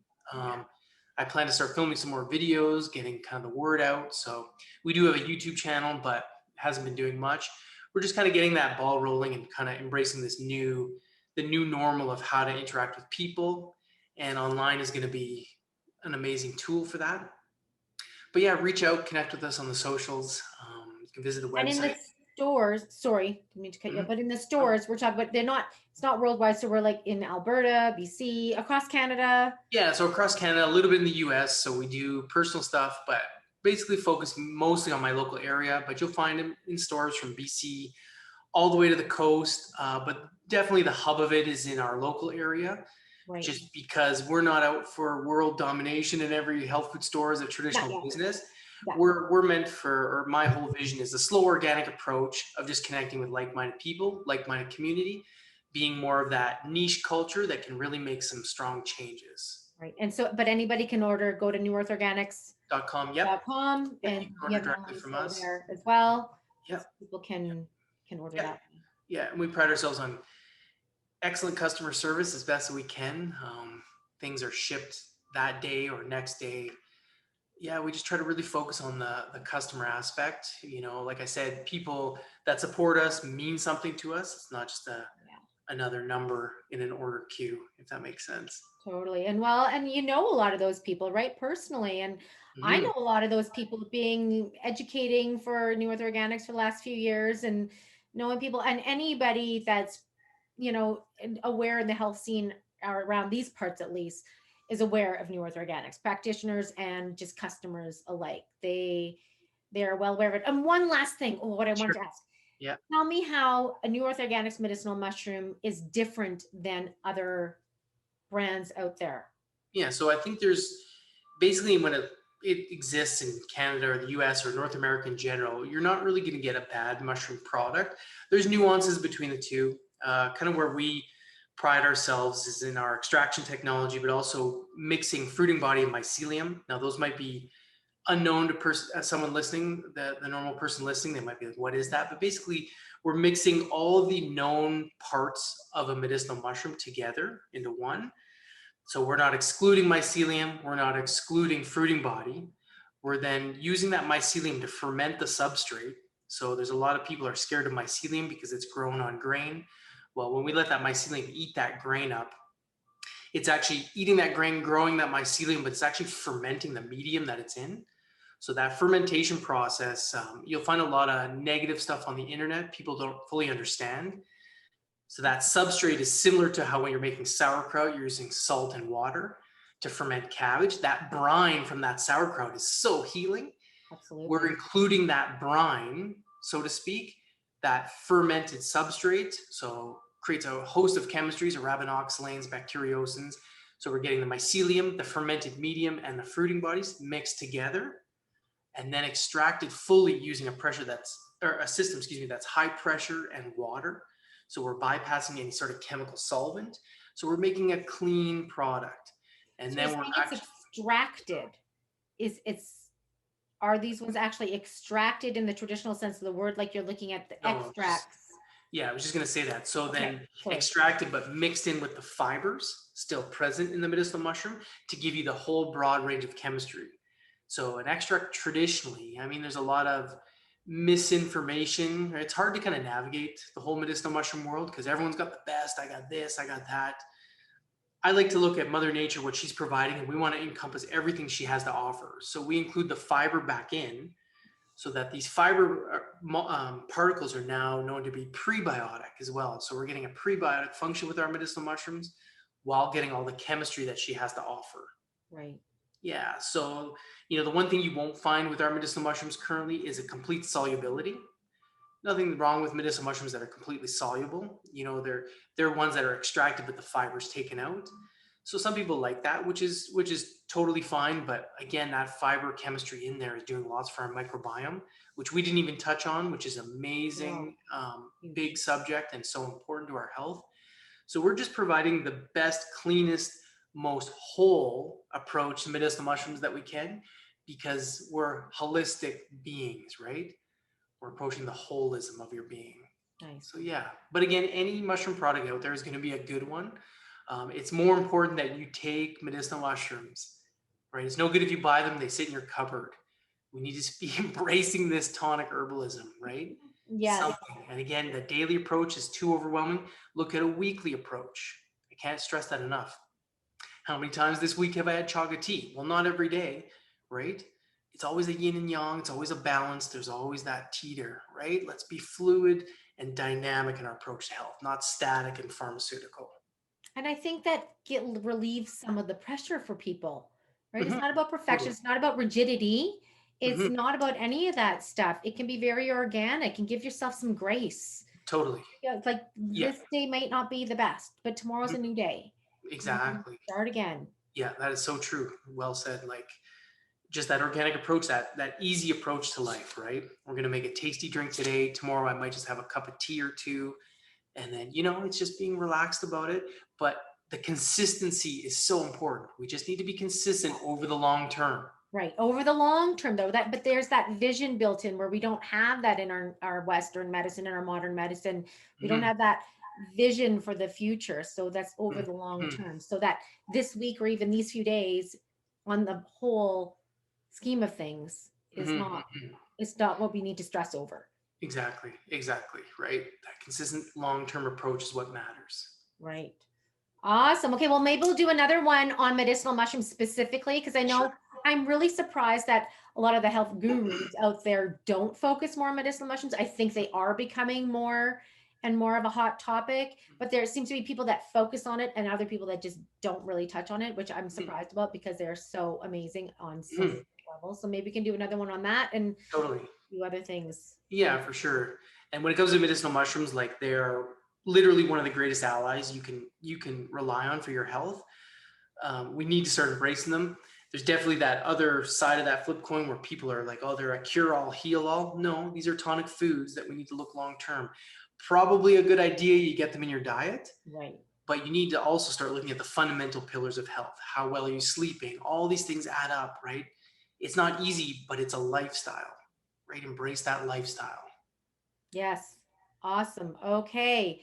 I plan to start filming some more videos, getting kind of the word out. So we do have a YouTube channel, but hasn't been doing much. We're just kind of getting that ball rolling and kind of embracing the new normal of how to interact with people. And online is going to be an amazing tool for that. But yeah, reach out, connect with us on the socials. You can visit the And in the website. stores, sorry, didn't mean to cut you off, Mhm. but in the stores, we're talking, but it's not worldwide. So we're like in Alberta, BC, across Canada. Yeah, so across Canada, a little bit in the US. So we do personal stuff, but basically focus mostly on my local area. But you'll find them in stores from BC all the way to the coast. But definitely the hub of it is in our local area, Right. just because we're not out for world domination in every health food store as a traditional business. Yeah. We're meant for, or my whole vision is a slow organic approach of just connecting with like-minded people, like-minded community, being more of that niche culture that can really make some strong changes. Right. And so, but anybody can go to newearthorganics.com. Yep. And You can you order have directly from us. there as well. Yep. People can order that. Yeah, and we pride ourselves on excellent customer service as best as we can. Things are shipped that day or next day. Yeah, we just try to really focus on the customer aspect. You know, like I said, people that support us mean something to us. It's not just another number in an order queue, if that makes sense. Totally. And well, and you know, a lot of those people, right? Personally. And I know a lot of those people being educating for New Earth Organics for the last few years and knowing people and anybody that's, aware in the health scene or around these parts at least is aware of New Earth Organics, practitioners and just customers alike. They're well aware of it. And one last thing, what I want to ask. Yeah. Tell me how a New Earth Organics medicinal mushroom is different than other brands out there. Yeah, so I think there's basically when it exists in Canada or the US or North America in general, you're not really going to get a bad mushroom product. There's nuances between the two. Kind of where we pride ourselves is in our extraction technology, but also mixing fruiting body and mycelium. Now, those might be unknown to someone listening, the normal person listening. They might be like, what is that? But basically, we're mixing all of the known parts of a medicinal mushroom together into one. So we're not excluding mycelium, we're not excluding fruiting body. We're then using that mycelium to ferment the substrate. So there's a lot of people are scared of mycelium because it's grown on grain. Well, when we let that mycelium eat that grain up, it's actually eating that grain, growing that mycelium, but it's actually fermenting the medium that it's in. So that fermentation process, you'll find a lot of negative stuff on the internet people don't fully understand. So that substrate is similar to how when you're making sauerkraut, you're using salt and water to ferment cabbage. That brine from that sauerkraut is so healing. Absolutely. We're including that brine, so to speak, that fermented substrate. So creates a host of chemistries, arabinoxylanes, bacteriocins. So we're getting the mycelium, the fermented medium, and the fruiting bodies mixed together and then extracted fully using a system, that's high pressure and water. So we're bypassing any sort of chemical solvent. So we're making a clean product. And so then it's extracted. Are these ones actually extracted in the traditional sense of the word, like you're looking at the extracts? Yeah, I was just going to say that. So then extracted, but mixed in with the fibers still present in the medicinal mushroom to give you the whole broad range of chemistry. So an extract traditionally, I mean, there's a lot of misinformation. It's hard to kind of navigate the whole medicinal mushroom world because everyone's got the best. I got this, I got that. I like to look at Mother Nature, what she's providing, and we want to encompass everything she has to offer. So we include the fiber back in so that these fiber particles are now known to be prebiotic as well. So we're getting a prebiotic function with our medicinal mushrooms while getting all the chemistry that she has to offer. Right. Yeah. So, the one thing you won't find with our medicinal mushrooms currently is a complete solubility. Nothing wrong with medicinal mushrooms that are completely soluble. They're ones that are extracted, but the fiber's taken out. So some people like that, which is totally fine. But again, that fiber chemistry in there is doing lots for our microbiome, which we didn't even touch on, which is amazing, big subject and so important to our health. So we're just providing the best, cleanest, most whole approach to medicinal mushrooms that we can, because we're holistic beings, right? We're approaching the holism of your being. Nice. So yeah, but again, any mushroom product out there is going to be a good one. It's more important that you take medicinal mushrooms, right? It's no good if you buy them, they sit in your cupboard. We need to be embracing this tonic herbalism, right? Yes. Something. And again, the daily approach is too overwhelming. Look at a weekly approach. I can't stress that enough. How many times this week have I had chaga tea? Well, not every day, right? It's always a yin and yang. It's always a balance. There's always that teeter, right? Let's be fluid and dynamic in our approach to health, not static and pharmaceutical. And I think that relieves some of the pressure for people, right? It's Mhm. not about perfection. Totally. It's not about rigidity. It's Mhm. not about any of that stuff. It can be very organic and give yourself some grace. Totally. Yeah, it's like Yeah. this day might not be the best, but tomorrow's a Mhm. new day. You can Exactly. start again. Yeah, that is so true. Well said. Like just that organic approach, that easy approach to life, right? We're gonna make a tasty drink today. Tomorrow I might just have a cup of tea or two. And then, it's just being relaxed about it. But the consistency is so important. We just need to be consistent over the long term. Right. Over the long term though, but there's that vision built in where we don't have that in our Western medicine and our modern medicine. We don't Mhm. have that vision for the future. So that's over Mhm. the long Mhm. term. So that this week or even these few days on the whole scheme of things is Mhm. not, Mhm. it's not what we need to stress over. Exactly. Exactly. Right. That consistent long term approach is what matters. Right. Awesome. Okay, well, maybe we'll do another one on medicinal mushrooms specifically, because I Sure. know I'm really surprised that a lot of the health gurus out there don't focus more on medicinal mushrooms. I think they are becoming more and more of a hot topic, but there seems to be people that focus on it and other people that just don't really touch on it, which I'm Mhm. surprised about because they're so amazing on so many Mhm. levels. So maybe we can do another one on that and Totally. do other things. Yeah, for sure. And when it comes to medicinal mushrooms, like they're literally one of the greatest allies you can rely on for your health. We need to start embracing them. There's definitely that other side of that flip coin where people are like, oh, they're a cure all, heal all. No, these are tonic foods that we need to look long term. Probably a good idea you get them in your diet, Right. but you need to also start looking at the fundamental pillars of health. How well are you sleeping? All these things add up, right? It's not easy, but it's a lifestyle, right? Embrace that lifestyle. Yes. Awesome. Okay.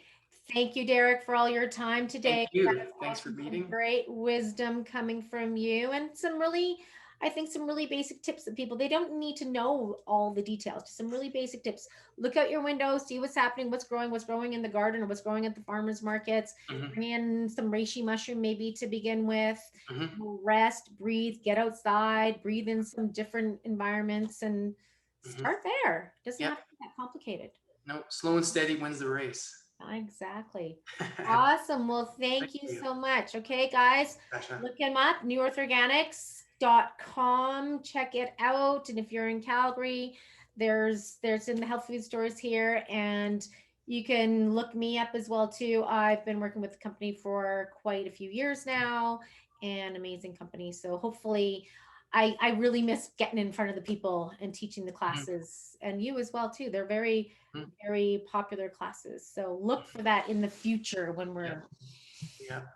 Thank you, Derek, for all your time Thank today. That you. is Thanks for awesome. Some meeting. great wisdom coming from you and some really, I think some really basic tips that people, they don't need to know all the details, just some really basic tips. Look out your window, see what's happening, what's growing in the garden or what's growing at the farmers markets. Hmm. Bring in some reishi mushroom maybe to begin with. Hmm. Rest, breathe, get outside, breathe in some different environments and Hmm. start there. It doesn't Yep. have to be that complicated. No, slow and steady wins the race. Exactly. Thank Awesome. Well, thank you you, so much. Okay, guys, Sasha. look him up, newearthorganics.com. Check it out. And if you're in Calgary, there's in the health food stores here, and you can look me up as well too. I've been working with the company for quite a few years now, and amazing company. So hopefully I really miss getting in front of the people and teaching the Mhm. classes, and you as well too. They're very Mhm. very popular classes. So look for that in the future when Yep. we're Yep.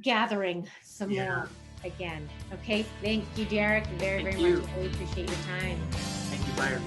gathering some Yeah. more again. Okay. Thank you, Derek, very, Thank very much. you. I really appreciate your time. Thank you. Bye.